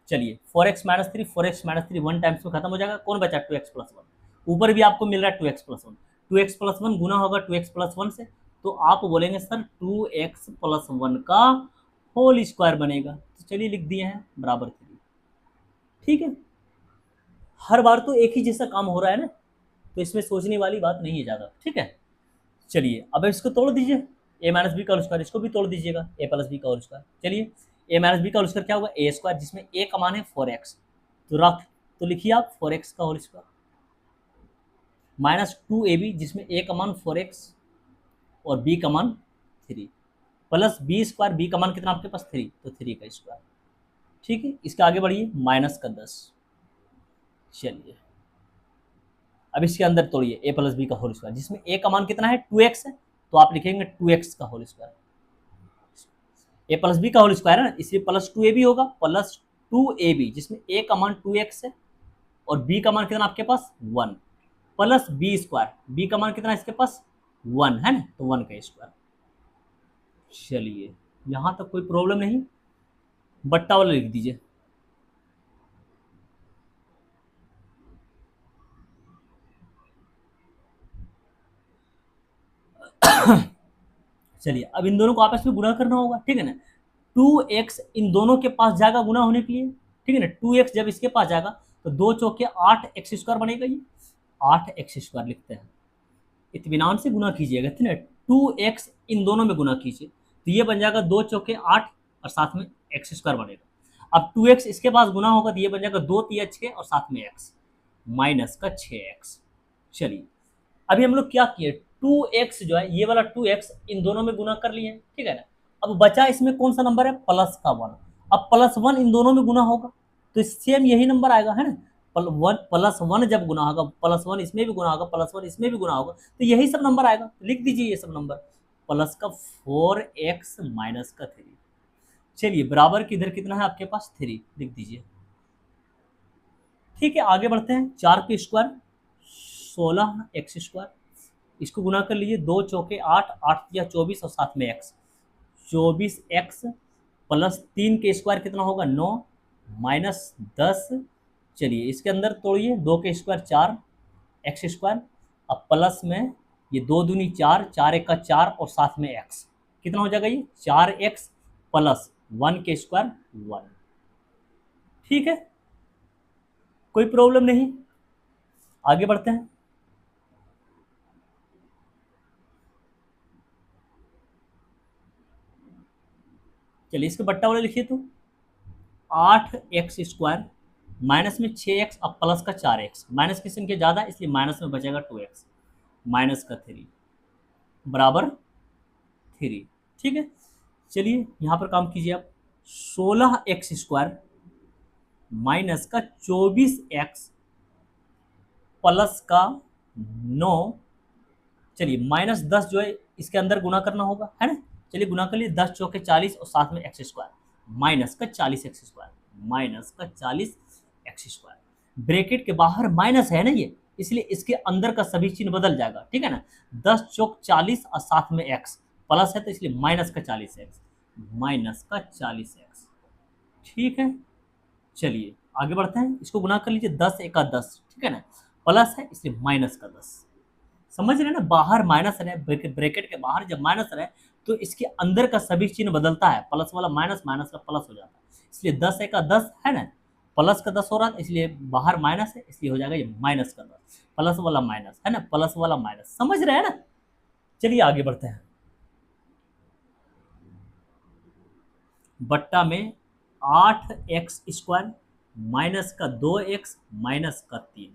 चलिए 4x - 3 4x - 3 1 टाइम्स में खत्म हो जाएगा, कौन बचा 2x + 1। ऊपर भी आपको मिल रहा है 2x + 1, 2x + 1 गुना होगा 2x + 1 से, तो आप बोलेंगे सर 2x + 1 का होल स्क्वायर बनेगा। तो चलिए लिख दिए हैं बराबर 3। ठीक है, हर बार तो एक ही जैसा काम हो रहा है ना, तो इसमें सोचने वाली बात नहीं है ज़्यादा। ठीक है, चलिए अब इसको तोड़ दीजिए, ए माइनस बी का होल स्क्वायर, इसको भी तोड़ दीजिएगा, ए प्लस बी का होल स्क्वायर। चलिए ए माइनस बी का होल स्क्वायर क्या होगा, ए स्क्वायर, जिसमें ए का मान है 4x, तो रख, तो लिखिए आप 4x का होल स्क्वायर माइनस 2ab, जिसमें ए का मान 4x और बी का मान 3, प्लस बी स्क्वायर, बी का मान कितना आपके पास 3, तो 3 का स्क्वायर। ठीक है, इसके आगे बढ़िए, माइनस का 10। चलिए अब इसके अंदर तोड़िए, ए प्लस बी का होल स्क्वायर, जिसमें ए का मान कितना है 2x है, तो आप लिखेंगे 2x का होल स्क्वायर। ए प्लस बी का होल स्क्वायर है ना, इसलिए प्लस 2ab होगा, प्लस 2ab, जिसमें ए का मान 2x है और बी का मान कितना आपके पास 1, प्लस बी स्क्वायर, बी का मान कितना है इसके पास 1 है ना, तो 1 का स्क्वायर। चलिए यहां तक कोई प्रॉब्लम नहीं, बट्टा वाला लिख दीजिए। चलिए अब इन दोनों को आपस में गुणा करना होगा। ठीक है ना, 2x इन दोनों के पास जाएगा गुना होने के लिए। ठीक है ना, 2x जब इसके पास जाएगा तो 2 चौके 8x स्क्वायर बनेगा, ये 8x स्क्वायर लिखते हैं। इत्मीनान से गुना कीजिएगा, ठीक है, 2x इन दोनों में गुना कीजिए, तो ये बन जाएगा 2 चौके 8 और साथ में एक्स स्क्वायर बनेगा। अब 2x इसके पास गुना होगा तो ये बन जाएगा 2 तिया 6 और साथ में x माइनस का 6x। चलिए अभी हम लोग क्या किए, 2x जो है, ये वाला 2x इन दोनों में गुना कर लिए, ठीक है ना। अब बचा इसमें कौन सा नंबर है, प्लस का 1। अब प्लस 1 इन दोनों में गुना होगा तो सेम यही नंबर आएगा, है ना। प्लस 1 जब गुना होगा, प्लस 1 इसमें भी गुना होगा, प्लस 1 इसमें भी गुना होगा, तो यही सब नंबर आएगा। तो लिख दीजिए ये सब नंबर, प्लस का 4x माइनस का 3। चलिए बराबर की इधर कितना है आपके पास 3, लिख दीजिए। ठीक है, आगे बढ़ते हैं। 4 के स्क्वायर 16x स्क्वायर, इसको गुना कर लीजिए, 2 चौके 8, 8 या 24 और साथ में x, 24x प्लस 3 के स्क्वायर कितना होगा 9 माइनस 10। चलिए इसके अंदर तोड़िए, 2 के स्क्वायर 4 एक्स स्क्वायर, अब प्लस में ये 2 दूनी 4, 4 एक का 4 और साथ में x कितना हो जाएगा, ये 4x प्लस 1 के स्क्वायर 1। ठीक है, कोई प्रॉब्लम नहीं, आगे बढ़ते हैं। चलिए इसके बट्टा वाले लिखिए, तो 8x स्क्वायर माइनस में 6x अब प्लस का 4x, माइनस की संख्या ज़्यादा इसलिए माइनस में बचेगा 2x माइनस का 3 बराबर 3। ठीक है, चलिए यहाँ पर काम कीजिए आप, 16x स्क्वायर माइनस का 24x प्लस का 9। चलिए माइनस 10 जो है इसके अंदर गुना करना होगा, है ना। चलिए गुना कर लिए, 10 चौके 40 और साथ में एक्स स्क्वायर माइनस का 40x स्क्वायर, माइनस का 40x स्क्वायर। ब्रैकेट के बाहर माइनस है ना ये, इसलिए इसके अंदर का सभी चिन्ह बदल जाएगा, ठीक है ना। 10 चौक 40 और साथ में x प्लस है तो इसलिए माइनस का 40x, माइनस का 40x। ठीक है, चलिए आगे बढ़ते हैं, इसको गुना कर लीजिए, 10 एका 10, ठीक है ना, प्लस है इसलिए माइनस का 10। समझ रहे हैं ना, बाहर माइनस रहे, ब्रैकेट के बाहर जब माइनस रहे तो इसके अंदर का सभी चिन्ह बदलता है, प्लस वाला माइनस, माइनस का प्लस हो जाता है, इसलिए 10 एका 10 है ना, प्लस का 10 हो रहा था इसलिए बाहर माइनस है, इसलिए हो जाएगा ये माइनस का 10, प्लस वाला माइनस है ना, प्लस वाला माइनस, समझ रहे हैं ना। चलिए आगे बढ़ते हैं, बट्टा में 8x स्क्वायर माइनस का 2x माइनस का 3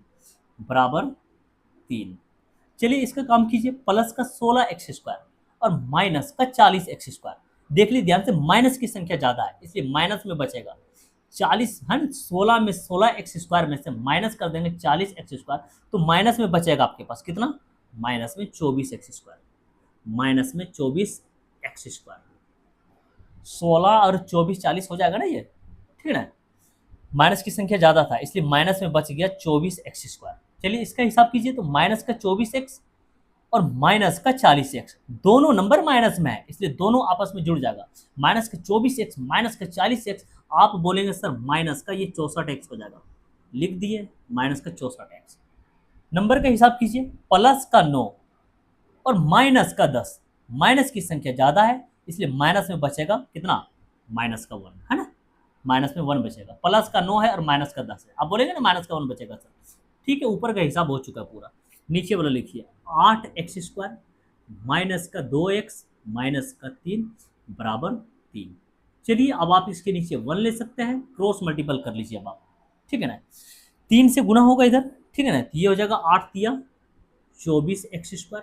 बराबर 3। चलिए इसका काम कीजिए, प्लस का 16x स्क्वायर और माइनस का 40x स्क्वायर। देख लीजिए ध्यान से, माइनस की संख्या ज़्यादा है इसलिए माइनस में बचेगा 40 है, 16 में 16x स्क्वायर में से माइनस कर देंगे 40x स्क्वायर, तो माइनस में बचेगा आपके पास कितना, माइनस में 24x स्क्वायर, माइनस में 24x स्क्वायर। 16 और 24 40 हो जाएगा ना ये, ठीक है ना। माइनस की संख्या ज़्यादा था इसलिए माइनस में बच गया 24x स्क्वायर। चलिए इसका हिसाब कीजिए, तो माइनस का 24x और माइनस का 40x, दोनों नंबर माइनस में है इसलिए दोनों आपस में जुड़ जाएगा। माइनस का 24x माइनस का 40x, आप बोलेंगे सर माइनस का ये 64x हो जाएगा, लिख दिए माइनस का 64x। नंबर का हिसाब कीजिए, प्लस का 9 और माइनस का 10, माइनस की संख्या ज़्यादा है इसलिए माइनस में बचेगा कितना, माइनस का 1 है ना, माइनस में 1 बचेगा, प्लस का 9 है और माइनस का 10 है। आप बोलेंगे ना माइनस का 1 बचेगा सर, ठीक है, ऊपर का हिसाब हो चुका पूरा। नीचे वाला लिखिए 8x² माइनस का 2x माइनस का 3 बराबर 3। चलिए अब आप इसके नीचे 1 ले सकते हैं, क्रॉस मल्टीपल कर लीजिए अब आप, ठीक है ना, 3 से गुना होगा इधर, ठीक है ना, ये हो जाएगा 8 तिया 24x²,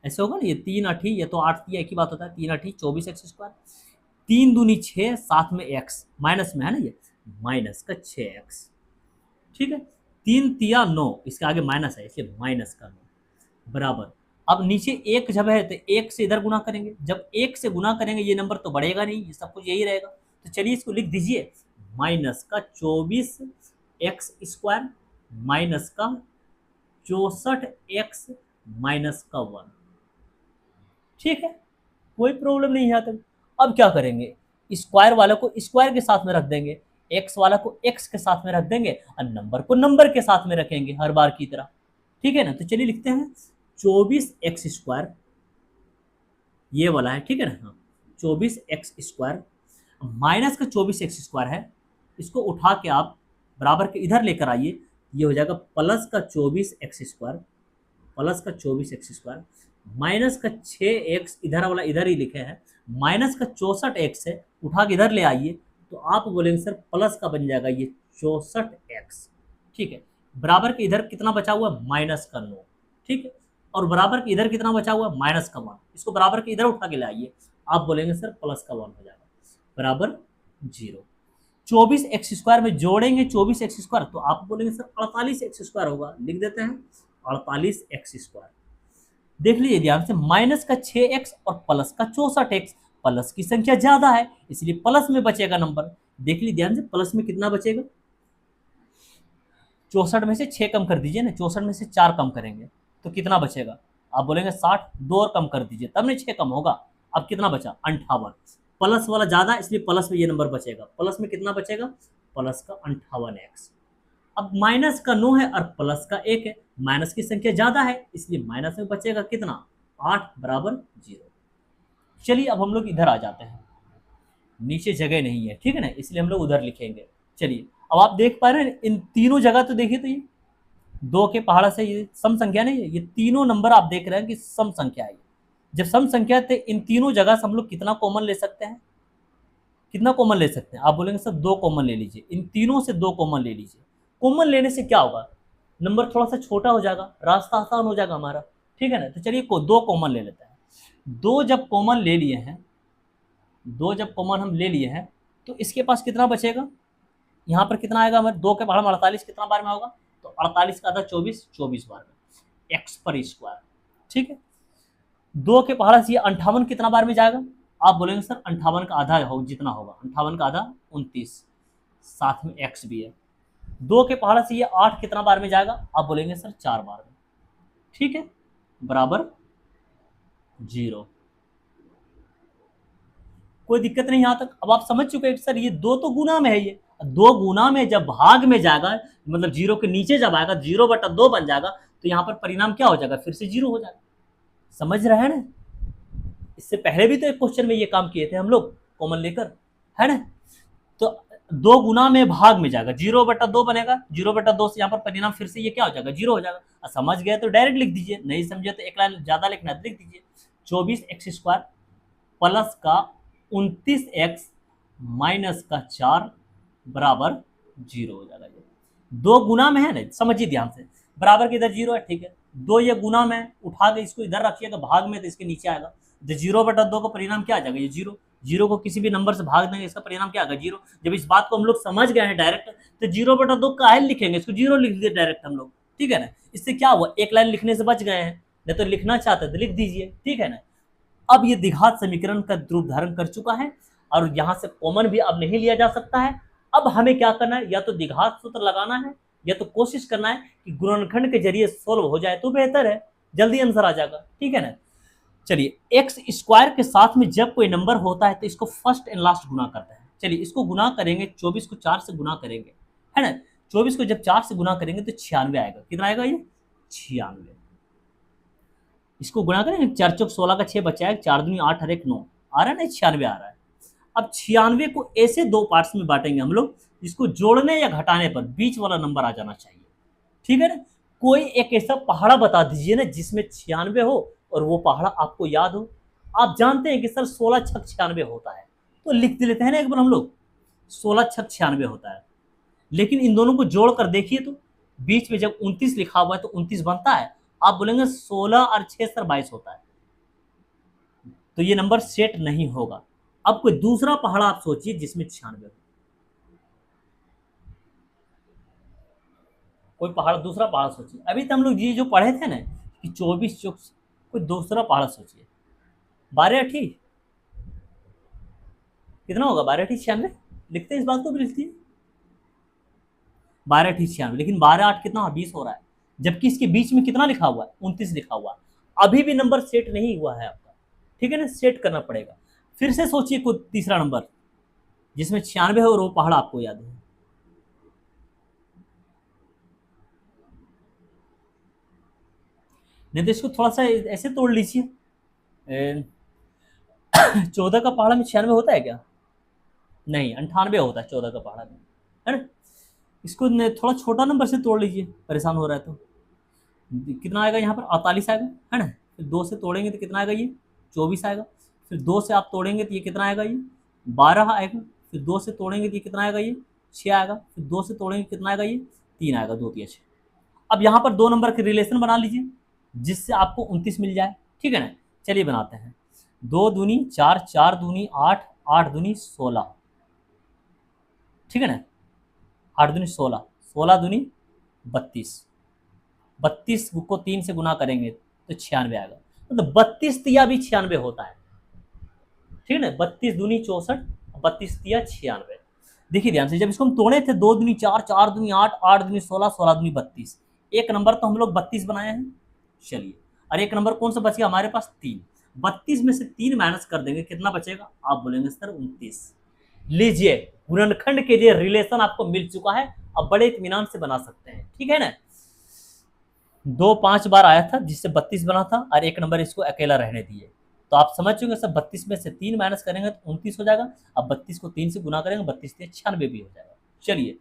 ऐसे होगा ना, ये 3 8 ये तो 8 तिया एक ही बात होता है, 3 8 24x², 3 दूनी 6 साथ में x माइनस में है ना, ये माइनस का 6x, ठीक है, 3 तिया 9, इसके आगे माइनस है इसलिए माइनस का 9 बराबर। अब नीचे एक जब है तो एक से इधर गुना करेंगे, जब एक से गुना करेंगे ये नंबर तो बढ़ेगा नहीं, ये सब कुछ यही रहेगा, तो चलिए इसको लिख दीजिए माइनस का 24x² माइनस का 64x माइनस का 1, ठीक है, कोई प्रॉब्लम नहीं यहाँ तक। अब क्या करेंगे, स्क्वायर वाला को स्क्वायर के साथ में रख देंगे, एक्स वाला को एक्स के साथ में रख देंगे और नंबर को नंबर के साथ में रखेंगे हर बार की तरह, ठीक है ना। तो चलिए लिखते हैं 24x², ये वाला है, ठीक है ना, हाँ 24x² माइनस का 24x² है, इसको उठा के आप बराबर के इधर लेकर आइए, ये हो जाएगा प्लस का 24x² प्लस का 24x² माइनस का 6x, इधर वाला इधर ही लिखे हैं, माइनस का 64x है, उठा के इधर ले आइए तो आप बोलेंगे सर प्लस का बन जाएगा ये 64x, ठीक है, बराबर के इधर कितना बचा हुआ है माइनस का 9, ठीक है, और बराबर के इधर कितना बचा हुआ है माइनस का 1, इसको बराबर के इधर उठा के ले आइए, आप बोलेंगे सर प्लस का 1 हो जाएगा बराबर 0। 24x² में जोड़ेंगे 24x² तो आप बोलेंगे सर 48x² होगा, लिख देते हैं 48x²। देख लीजिए ध्यान से, माइनस का 6x और प्लस का 64x, प्लस की संख्या ज्यादा है इसलिए प्लस में बचेगा नंबर, देख लीजिए ध्यान से, प्लस में कितना बचेगा, 64 में से 6 कम कर दीजिए ना, 64 में से 4 कम करेंगे तो कितना बचेगा, आप बोलेंगे 60, 2 और कम कर दीजिए तब नहीं 6 कम होगा, अब कितना बचा 58, प्लस वाला ज्यादा इसलिए प्लस में ये नंबर बचेगा, प्लस में कितना बचेगा प्लस का 58x। अब माइनस का 9 है और प्लस का 1 है, माइनस की संख्या ज्यादा है इसलिए माइनस में बचेगा कितना 8 बराबर 0। चलिए अब हम लोग इधर आ जाते हैं, नीचे जगह नहीं है, ठीक है ना, इसलिए हम लोग उधर लिखेंगे। चलिए अब आप देख पा रहे हैं इन तीनों जगह, तो देखिए तो ये 2 के पहाड़ से ये सम संख्या नहीं है, ये तीनों नंबर आप देख रहे हैं कि सम संख्या है। जब सम संख्या थे इन तीनों जगह से हम लोग कितना कॉमन ले सकते हैं, कितना कॉमन ले सकते हैं, आप बोलेंगे सर 2 कॉमन ले लीजिए, इन तीनों से 2 कॉमन ले लीजिए। कॉमन लेने से क्या होगा, नंबर थोड़ा सा छोटा हो जाएगा, रास्ता आसान हो जाएगा हमारा, ठीक है ना। तो चलिए 2 कॉमन ले लेते हैं, 2 जब कॉमन ले लिए हैं, 2 जब कॉमन हम ले लिए हैं तो इसके पास कितना बचेगा, यहाँ पर कितना आएगा हमारे 2 के पहाड़ में 48 कितना बार में होगा, तो 48 का आधा 24, 24 बार में एक्स पर स्क्वायर, ठीक है। 2 के पहाड़ से ये 58 कितना बार में जाएगा, आप बोलेंगे सर 58 का आधा हो जितना होगा, 58 का आधा 29, साथ में एक्स भी है। 2 के पहाड़ से ये 8 कितना बार में जाएगा, आप बोलेंगे सर 4 बार में, ठीक है, बराबर 0। कोई दिक्कत नहीं यहाँ तक, अब आप समझ चुके हैं सर ये 2 तो गुना में है, ये 2 गुना में जब भाग में जाएगा मतलब 0 के नीचे जब आएगा 0/2 बन जाएगा, तो यहाँ पर परिणाम क्या हो जाएगा, फिर से 0 हो जाएगा। समझ रहे हैं ना, इससे पहले भी तो एक क्वेश्चन में ये काम किए थे हम लोग कॉमन लेकर, है ना। तो 2 गुना में भाग में जाएगा 0/2 बनेगा, 0/2 से यहाँ पर परिणाम फिर से ये क्या हो जाएगा 0 हो जाएगा। समझ गए तो डायरेक्ट लिख दीजिए, नहीं समझे तो एक लाइन ज्यादा लिखना है लिख दीजिए 24x² प्लस का 29x माइनस का 4 बराबर 0 हो जाएगा। ये 2 गुना में है ना, समझिए ध्यान से, बराबर के इधर 0 है, ठीक है, 2 ये गुना में उठा के इसको इधर रखिएगा भाग में तो इसके नीचे आएगा, तो 0/2 का परिणाम क्या आ जाएगा ये 0, 0 को किसी भी नंबर से भाग देंगे इसका परिणाम क्या आएगा 0। जब इस बात को हम लोग समझ गए हैं डायरेक्ट, तो 0/2 काहे लिखेंगे, इसको 0 लिख दिए डायरेक्ट हम लोग, ठीक है ना। इससे क्या हुआ, एक लाइन लिखने से बच गए हैं, नहीं तो लिखना चाहते तो लिख दीजिए, ठीक है ना। अब ये द्विघात समीकरण का रूप धारण कर चुका है और यहाँ से कॉमन भी अब नहीं लिया जा सकता है। अब हमें क्या करना है, या तो द्विघात सूत्र लगाना है या तो कोशिश करना है कि गुणनखंड के जरिए सोल्व हो जाए तो बेहतर है, जल्दी आंसर आ जाएगा, ठीक है ना। चलिए x² के साथ में जब कोई नंबर होता है तो इसको फर्स्ट एंड लास्ट गुना करते हैं। चलिए इसको गुना करेंगे, 24 को 4 से गुना करेंगे, है ना, 24 को जब 4 से गुना करेंगे तो 96 आएगा, कितना आएगा ये 96। इसको गुणा करेंगे, 4 चौक 16 का 6 बचा है, 4 दूनी 8 और 1 9 आ रहा है ना, 96 आ रहा है। अब 96 को ऐसे दो पार्ट्स में बांटेंगे हम लोग, जिसको जोड़ने या घटाने पर बीच वाला नंबर आ जाना चाहिए, ठीक है ना। कोई एक ऐसा पहाड़ा बता दीजिए ना जिसमें 96 हो और वो पहाड़ा आपको याद हो। आप जानते हैं कि सर 16 छक 96 होता है, तो लिख लेते हैं ना एक बार हम लोग, 16 छक 96 होता है। लेकिन इन दोनों को जोड़ कर देखिए तो बीच में जब 29 लिखा हुआ है तो 29 बनता है। आप बोलेंगे 16 और 6 सर 22 होता है, तो ये नंबर सेट नहीं होगा। अब कोई दूसरा पहाड़ा आप सोचिए जिसमें 96 हो, कोई पहाड़, दूसरा पहाड़ सोचिए। अभी तो हम लोग ये जो पढ़े थे ना कि 24 चौक, कोई दूसरा पहाड़ सोचिए। 12 अठी कितना होगा, 12 अठी 96, लिखते हैं इस बात को भी लिखती है 12 अठी 96, लेकिन 12 8 कितना 20 हो रहा है, जबकि इसके बीच में कितना लिखा हुआ है 29 लिखा हुआ है। अभी भी नंबर सेट नहीं हुआ है आपका, ठीक है ना, सेट करना पड़ेगा। फिर से सोचिए कोई तीसरा नंबर जिसमें 96 है और वो पहाड़ आपको याद है। नहीं तो इसको थोड़ा सा ऐसे तोड़ लीजिए। 14 का पहाड़ा में 96 होता है क्या, नहीं 98 होता है 14 का पहाड़ा में, है ना। इसको थोड़ा छोटा नंबर से तोड़ लीजिए, परेशान हो रहा है तो कितना आएगा यहाँ पर 48 आएगा, है ना। फिर 2 से तोड़ेंगे तो कितना आएगा, ये 24 आएगा। फिर 2 से आप तोड़ेंगे तो ये कितना आएगा, ये 12 आएगा। फिर 2 से तोड़ेंगे तो ये कितना आएगा, ये 6 आएगा। फिर 2 से तोड़ेंगे कितना आएगा, ये 3 आएगा, 2 3 6। अब यहाँ पर दो नंबर के रिलेशन बना लीजिए जिससे आपको 29 मिल जाए, ठीक है ना। चलिए बनाते हैं। 2 दूनी 4, 4 दूनी 8, 8 दूनी 16, ठीक है ना। 8 दूनी 16, 16 दूनी 32, 32 को 3 से गुना करेंगे तो 96 आएगा। मतलब 32 तिया भी 96 होता है, ठीक है ना। 32 दूनी 64, 32 तिया 96। देखिए ध्यान से, जब इसको हम तोड़े थे 2 दूनी 4, 4 दूनी 8, 8 दूनी 16, 16 दूनी 32, एक नंबर तो हम लोग 32 बनाए हैं। चलिए, और एक नंबर कौन सा बच गया हमारे पास, 3। 32 में से 3 माइनस कर देंगे, कितना बचेगा, आप बोलेंगे सर 29। लीजिए, गुणनखंड के लिए रिलेशन आपको मिल चुका है, अब बड़े इत्मीनान से बना सकते हैं, ठीक है ना। 2 5 बार आया था जिससे 32 बना था, और एक नंबर इसको अकेला रहने दिए, तो आप समझ चुके सब। 32 में से 3 माइनस करेंगे तो 29 हो जाएगा। अब 32 को 3 से गुना करेंगे, 32 से 96 भी हो जाएगा। चलिए,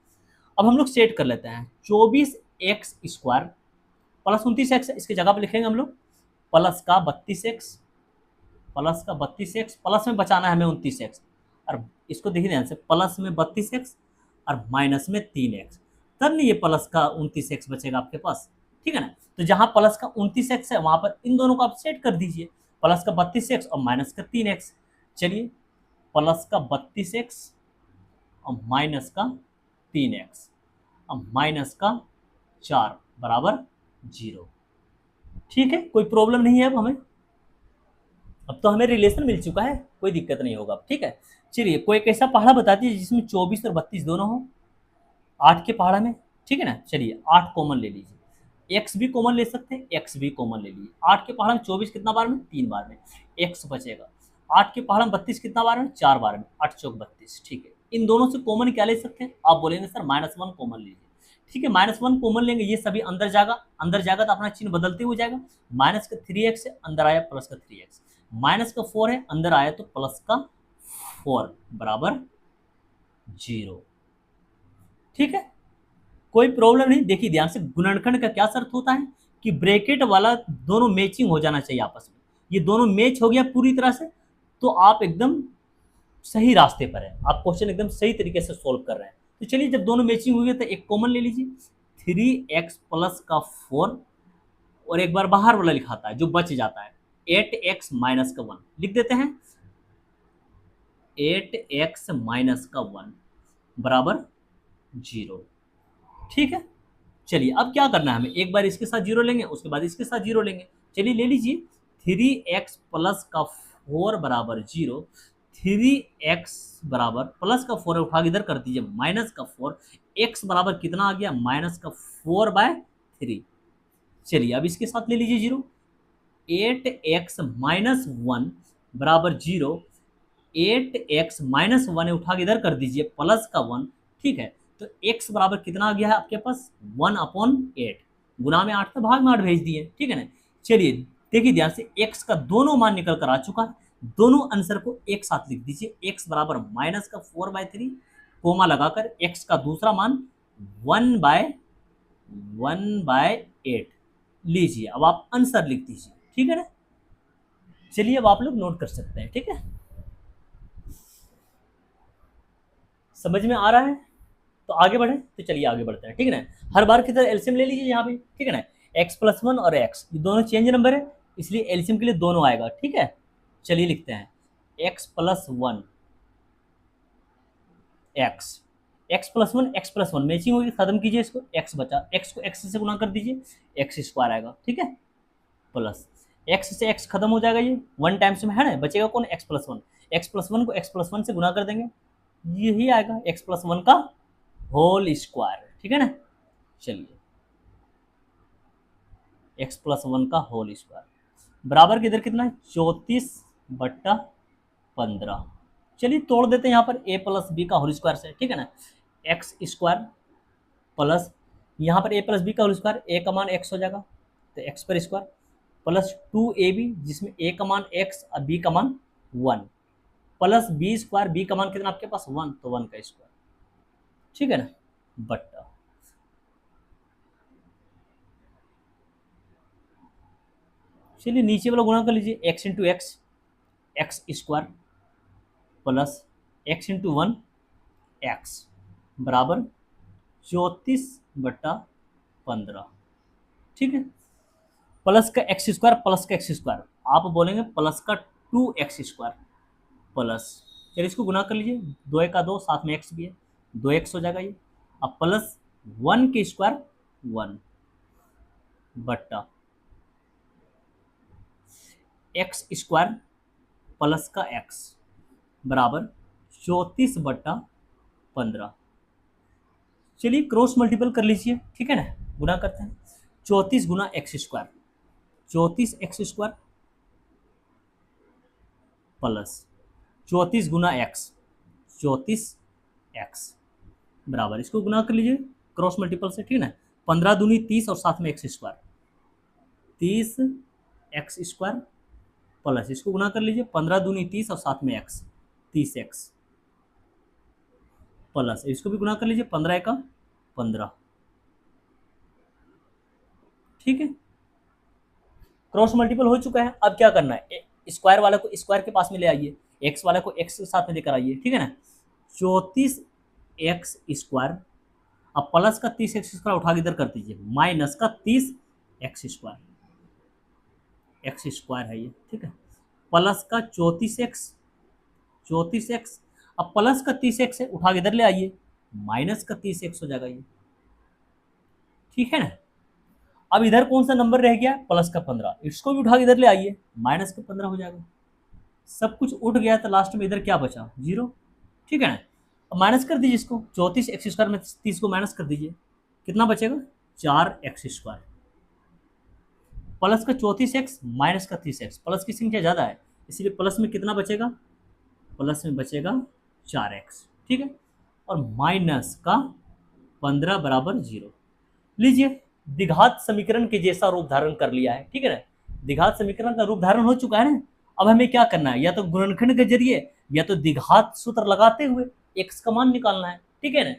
अब हम लोग सेट कर लेते हैं। 24x स्क्वायर प्लस 29x, इसकी जगह पर लिखेंगे हम लोग प्लस का 32x, प्लस का 32x, प्लस में बचाना है हमें 29x, और इसको देखिए ध्यान से, प्लस में 32x और माइनस में 3x, तब नहीं ये प्लस का 29x बचेगा आपके पास, ठीक है ना। तो जहां प्लस का 29x है वहां पर इन दोनों को आप सेट कर दीजिए, प्लस का 32x और माइनस का 3x। चलिए, प्लस का 32x और माइनस का 3x और माइनस का 4 बराबर 0, ठीक है, कोई प्रॉब्लम नहीं है अब हमें। अब तो हमें रिलेशन मिल चुका है, कोई दिक्कत नहीं होगा, ठीक है। चलिए, कोई एक ऐसा पहाड़ा बता दीजिए जिसमें 24 और 32 दोनों हो 8 के पहाड़ा में, ठीक है ना। चलिए, 8 कॉमन ले लीजिए, x भी कॉमन ले सकते हैं, x भी कॉमन ले लीजिए। 8 के पहाड़ा में 24 कितना बार में, 3 बार में, x बचेगा। 8 के पहाड़ा में 32 कितना बार में, 4 बार में, 8 चौक 32, ठीक है। इन दोनों से कॉमन क्या ले सकते हैं, आप बोलेंगे सर -1 कॉमन लीजिए, ठीक है। -1 कॉमन लेंगे, ये सभी अंदर जाएगा, अंदर जाएगा तो अपना चिन्ह बदलते हुए जाएगा। माइनस का 3x है, अंदर आया प्लस का 3x, माइनस का 4 है, अंदर आया तो प्लस का 4 बराबर 0, ठीक है, कोई प्रॉब्लम नहीं। देखिए ध्यान से, गुणनखंड का क्या शर्त होता है कि ब्रैकेट वाला दोनों मैचिंग हो जाना चाहिए आपस में। ये दोनों मैच हो गया पूरी तरह से, तो आप एकदम सही रास्ते पर हैं, आप क्वेश्चन एकदम सही तरीके से सोल्व कर रहे हैं। तो चलिए, जब दोनों मैचिंग हो गए तो एक कॉमन ले लीजिए, 3x प्लस का 4, और एक बार बाहर वाला लिखाता है जो बच जाता है 8x माइनस का 1, लिख देते हैं 8x माइनस का 1 बराबर 0, ठीक है। चलिए, अब क्या करना है हमें, एक बार इसके साथ 0 लेंगे, उसके बाद इसके साथ 0 लेंगे। चलिए, ले लीजिए 3x प्लस का 4 बराबर 0, 3x बराबर प्लस का 4 उठा के इधर कर दीजिए माइनस का 4, x बराबर कितना आ गया, माइनस का 4/3। चलिए, अब इसके साथ ले लीजिए 0, 8x माइनस 1 बराबर 0, 8x माइनस 1 उठा के इधर कर दीजिए प्लस का 1, ठीक है। तो x बराबर कितना आ गया है आपके पास, 1/8, गुना में 8 था, भाग में 8 भेज दिए, ठीक है ना। चलिए, देखिए ध्यान से, x का दोनों मान निकल कर आ चुका है। दोनों आंसर को एक साथ लिख दीजिए, x बराबर माइनस का 4/3 कोमा लगाकर x का दूसरा मान 1/8 लीजिए। अब आप आंसर लिख दीजिए, ठीक है ना। चलिए अब आप लोग नोट कर सकते हैं, ठीक है, समझ में आ रहा है। तो आगे बढ़े, तो चलिए आगे बढ़ते हैं, ठीक है ना। हर बार की तरह एलसीएम ले लीजिए यहाँ पे, ठीक है ना। x+1 और x ये दोनों चेंज नंबर है, इसलिए एलसीएम के लिए दोनों आएगा, ठीक है। चलिए लिखते हैं x+1 x+1 मैचिंग होगी, खत्म कीजिए इसको, x बचा, x को x से गुना कर दीजिए, x² आएगा, ठीक है। प्लस x से x खत्म हो जाएगा, ये 1 टाइम्स में है ना, बचेगा कौन, x+1। x+1 को x+1 से गुना कर देंगे, यही आएगा x+1 का होल स्क्वायर, ठीक है ना। चलिए x+1 का होल स्क्वायर बराबर किधर कितना है, 34/15। चलिए तोड़ देते हैं यहाँ पर a प्लस बी का होल स्क्वायर से, ठीक है ना। x² प्लस यहाँ पर a प्लस बी का होल स्क्वायर, a का मान x हो जाएगा तो x पर स्क्वायर, प्लस 2ab जिसमें a का मान x और b का मान 1, प्लस b², b का मान कितना आपके पास 1, तो 1 का स्क्वायर, ठीक है ना, बट्टा चलिए नीचे वाला गुणा कर लीजिए, x into x x² plus x into 1 x बराबर 34/15, ठीक है। प्लस का x² प्लस का x², आप बोलेंगे प्लस का 2x² प्लस, चलिए इसको गुना कर लीजिए, 2 का 2, साथ में x भी है, 2x हो जाएगा ये। अब प्लस 1 के स्क्वायर 1 बट्टा x² प्लस का x बराबर 34/15। चलिए क्रॉस मल्टीपल कर लीजिए, ठीक है ना, गुना करते हैं, 34 गुना x² 34x² प्लस 34 गुना x 34x बराबर, इसको गुना कर लीजिए क्रॉस मल्टीपल से, ठीक है ना। 15 दूनी 30 और साथ में x² 30x² प्लस इसको गुना कर लीजिए, 15 दूनी 30 और साथ में x 30x प्लस इसको भी गुना कर लीजिए, 15 का 15, ठीक है। क्रॉस मल्टीपल हो चुका है, अब क्या करना है, स्क्वायर वाले को स्क्वायर के पास में ले आइए, एक्स वाले को एक्स के साथ में लेकर आइए, ठीक है ना। 34x², अब प्लस का 30x² उठा के इधर कर दीजिए, माइनस का 30x², x² है ये, ठीक है, प्लस का 34x, अब प्लस का 30x है, उठा के इधर ले आइए, माइनस का 30x हो जाएगा ये, ठीक है ना। अब इधर कौन सा नंबर रह गया, प्लस का 15, इसको भी उठा के इधर ले आइए, माइनस का 15 हो जाएगा, सब कुछ उठ गया तो लास्ट में इधर क्या बचा, 0, ठीक है ना। अब माइनस कर दीजिए इसको, 34x² में 30 को माइनस कर दीजिए, कितना बचेगा, 4x², प्लस का 34x माइनस का 30x, प्लस की संख्या ज़्यादा है इसलिए प्लस में कितना बचेगा, प्लस में बचेगा 4x, ठीक है, और माइनस का 15 बराबर 0। लीजिए द्विघात समीकरण के जैसा रूप धारण कर लिया है, ठीक है ना, द्विघात समीकरण का रूप धारण हो चुका है ना। अब हमें क्या करना है, या तो गुणनखंड के जरिए या तो द्विघात सूत्र लगाते हुए x का मान निकालना है, ठीक है ना।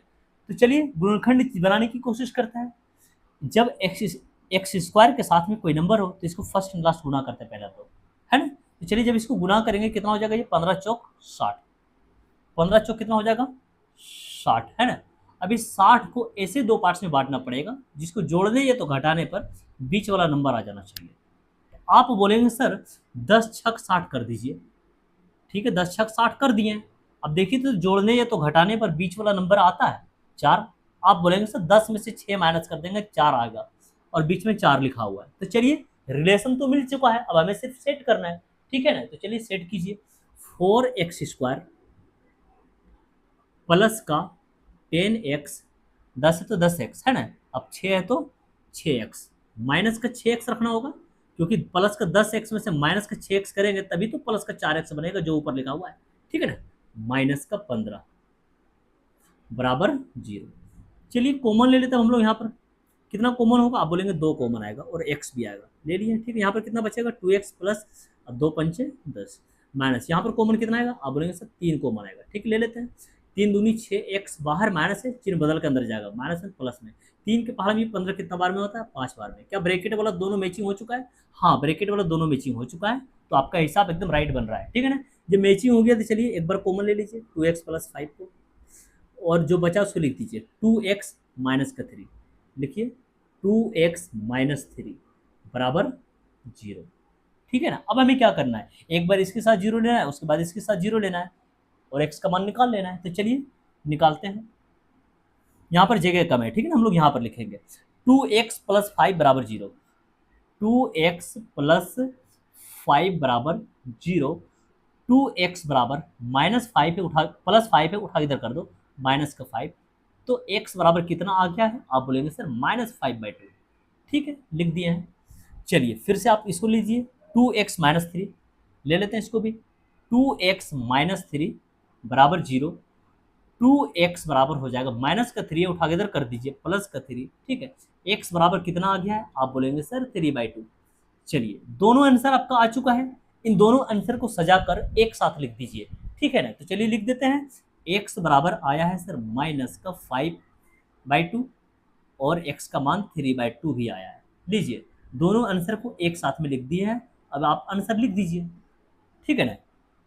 तो चलिए गुणनखंड बनाने की कोशिश करते हैं। जब x² के साथ में कोई नंबर हो तो इसको फर्स्ट एंड लास्ट गुना करते हैं पहले तो, है ना। तो चलिए जब इसको गुना करेंगे कितना हो जाएगा, ये 15 चौक 60, 15 चौक कितना हो जाएगा 60, है ना। अभी 60 को ऐसे दो पार्ट्स में बांटना पड़ेगा जिसको जोड़ने या तो घटाने पर बीच वाला नंबर आ जाना चाहिए। आप बोलेंगे सर 10 छक 60 कर दीजिए, ठीक है, 10 छक 60 कर दिए। अब देखिए तो जोड़ने या तो घटाने पर बीच वाला नंबर आता है 4, आप बोलेंगे सर 10 में से 6 माइनस कर देंगे 4 आएगा और बीच में 4 लिखा हुआ है। तो चलिए रिलेशन तो मिल चुका है, अब हमें सिर्फ सेट करना है, ठीक है ना। तो चलिए सेट कीजिए, 4x² प्लस का 10x, 10 है तो 10x, है ना, अब 6 है तो 6x, माइनस का 6x रखना होगा क्योंकि प्लस का 10x में से माइनस का 6x करेंगे तभी तो प्लस का 4x बनेगा जो ऊपर लिखा हुआ है, ठीक है ना, माइनस का 15 बराबर 0। चलिए कॉमन ले लेते हैं हम लोग, यहाँ पर कितना कॉमन होगा, आप बोलेंगे 2 कॉमन आएगा और x भी आएगा, ले लिए, ठीक है। यहाँ पर कितना बचेगा 2x प्लस 2 पंचे 10, माइनस, यहाँ पर कॉमन कितना आएगा, आप बोलेंगे सर 3 कॉमन आएगा, ठीक ले लेते हैं। 3 दूनी 6, एक्स बाहर माइनस है, चिन्ह बदल के अंदर जाएगा, माइनस में प्लस में, 3 के पहाड़ में 15 कितना बार में होता है, 5 बार में। क्या ब्रैकेट वाला दोनों मैचिंग हो चुका है, हाँ ब्रैकेट वाला दोनों मैचिंग हो चुका है, तो आपका हिसाब एकदम राइट बन रहा है, ठीक है ना। जब मैचिंग हो गया तो चलिए एक बार कॉमन ले लीजिए 2x + 5 को, और जो बचा उसको लिख दीजिए 2x - 3, लिखिए 2x - 3 बराबर 0, ठीक है ना। अब हमें क्या करना है, एक बार इसके साथ 0 लेना है, उसके बाद इसके साथ 0 लेना है, और x का मान निकाल लेना है। तो चलिए निकालते हैं, यहाँ पर जगह कम है, ठीक है ना, हम लोग यहाँ पर लिखेंगे 2x + 5 बराबर 0, 2x + 5 बराबर 0, 2x बराबर -5 पे उठा, +5 पे उठा इधर कर दो, माइनस का 5, तो x बराबर कितना आ गया है, आप बोलेंगे सर -5/2, ठीक है, लिख दिए हैं। चलिए फिर से आप इसको लीजिए 2x - 3 ले लेते हैं, इसको भी 2x - 3 बराबर 0, 2x बराबर हो जाएगा माइनस का 3 उठा के इधर कर दीजिए, प्लस का 3, ठीक है, x बराबर कितना आ गया है, आप बोलेंगे सर 3/2। चलिए दोनों आंसर आपका आ चुका है, इन दोनों आंसर को सजाकर एक साथ लिख दीजिए, ठीक है ना। तो चलिए लिख देते हैं, x बराबर आया है सर -5/2, और x का मान 3/2 भी आया है। लीजिए दोनों आंसर को एक साथ में लिख दिए हैं, अब आप आंसर लिख दीजिए, ठीक है ना।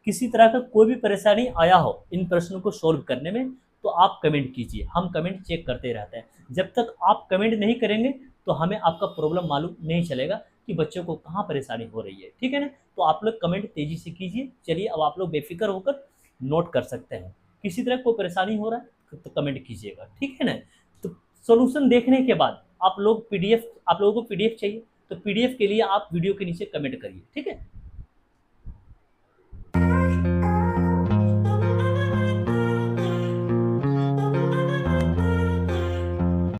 किसी तरह का कोई भी परेशानी आया हो इन प्रश्नों को सॉल्व करने में, तो आप कमेंट कीजिए, हम कमेंट चेक करते रहते हैं। जब तक आप कमेंट नहीं करेंगे तो हमें आपका प्रॉब्लम मालूम नहीं चलेगा कि बच्चों को कहाँ परेशानी हो रही है, ठीक है ना। तो आप लोग कमेंट तेजी से कीजिए। चलिए अब आप लोग बेफिक्र होकर नोट कर सकते हैं, किसी तरह कोई परेशानी हो रहा है तो कमेंट कीजिएगा, ठीक है ना। तो सोल्यूशन देखने के बाद आप लोग पीडीएफ, आप लोगों को पीडीएफ चाहिए तो पीडीएफ के लिए आप वीडियो के नीचे कमेंट करिए, ठीक है।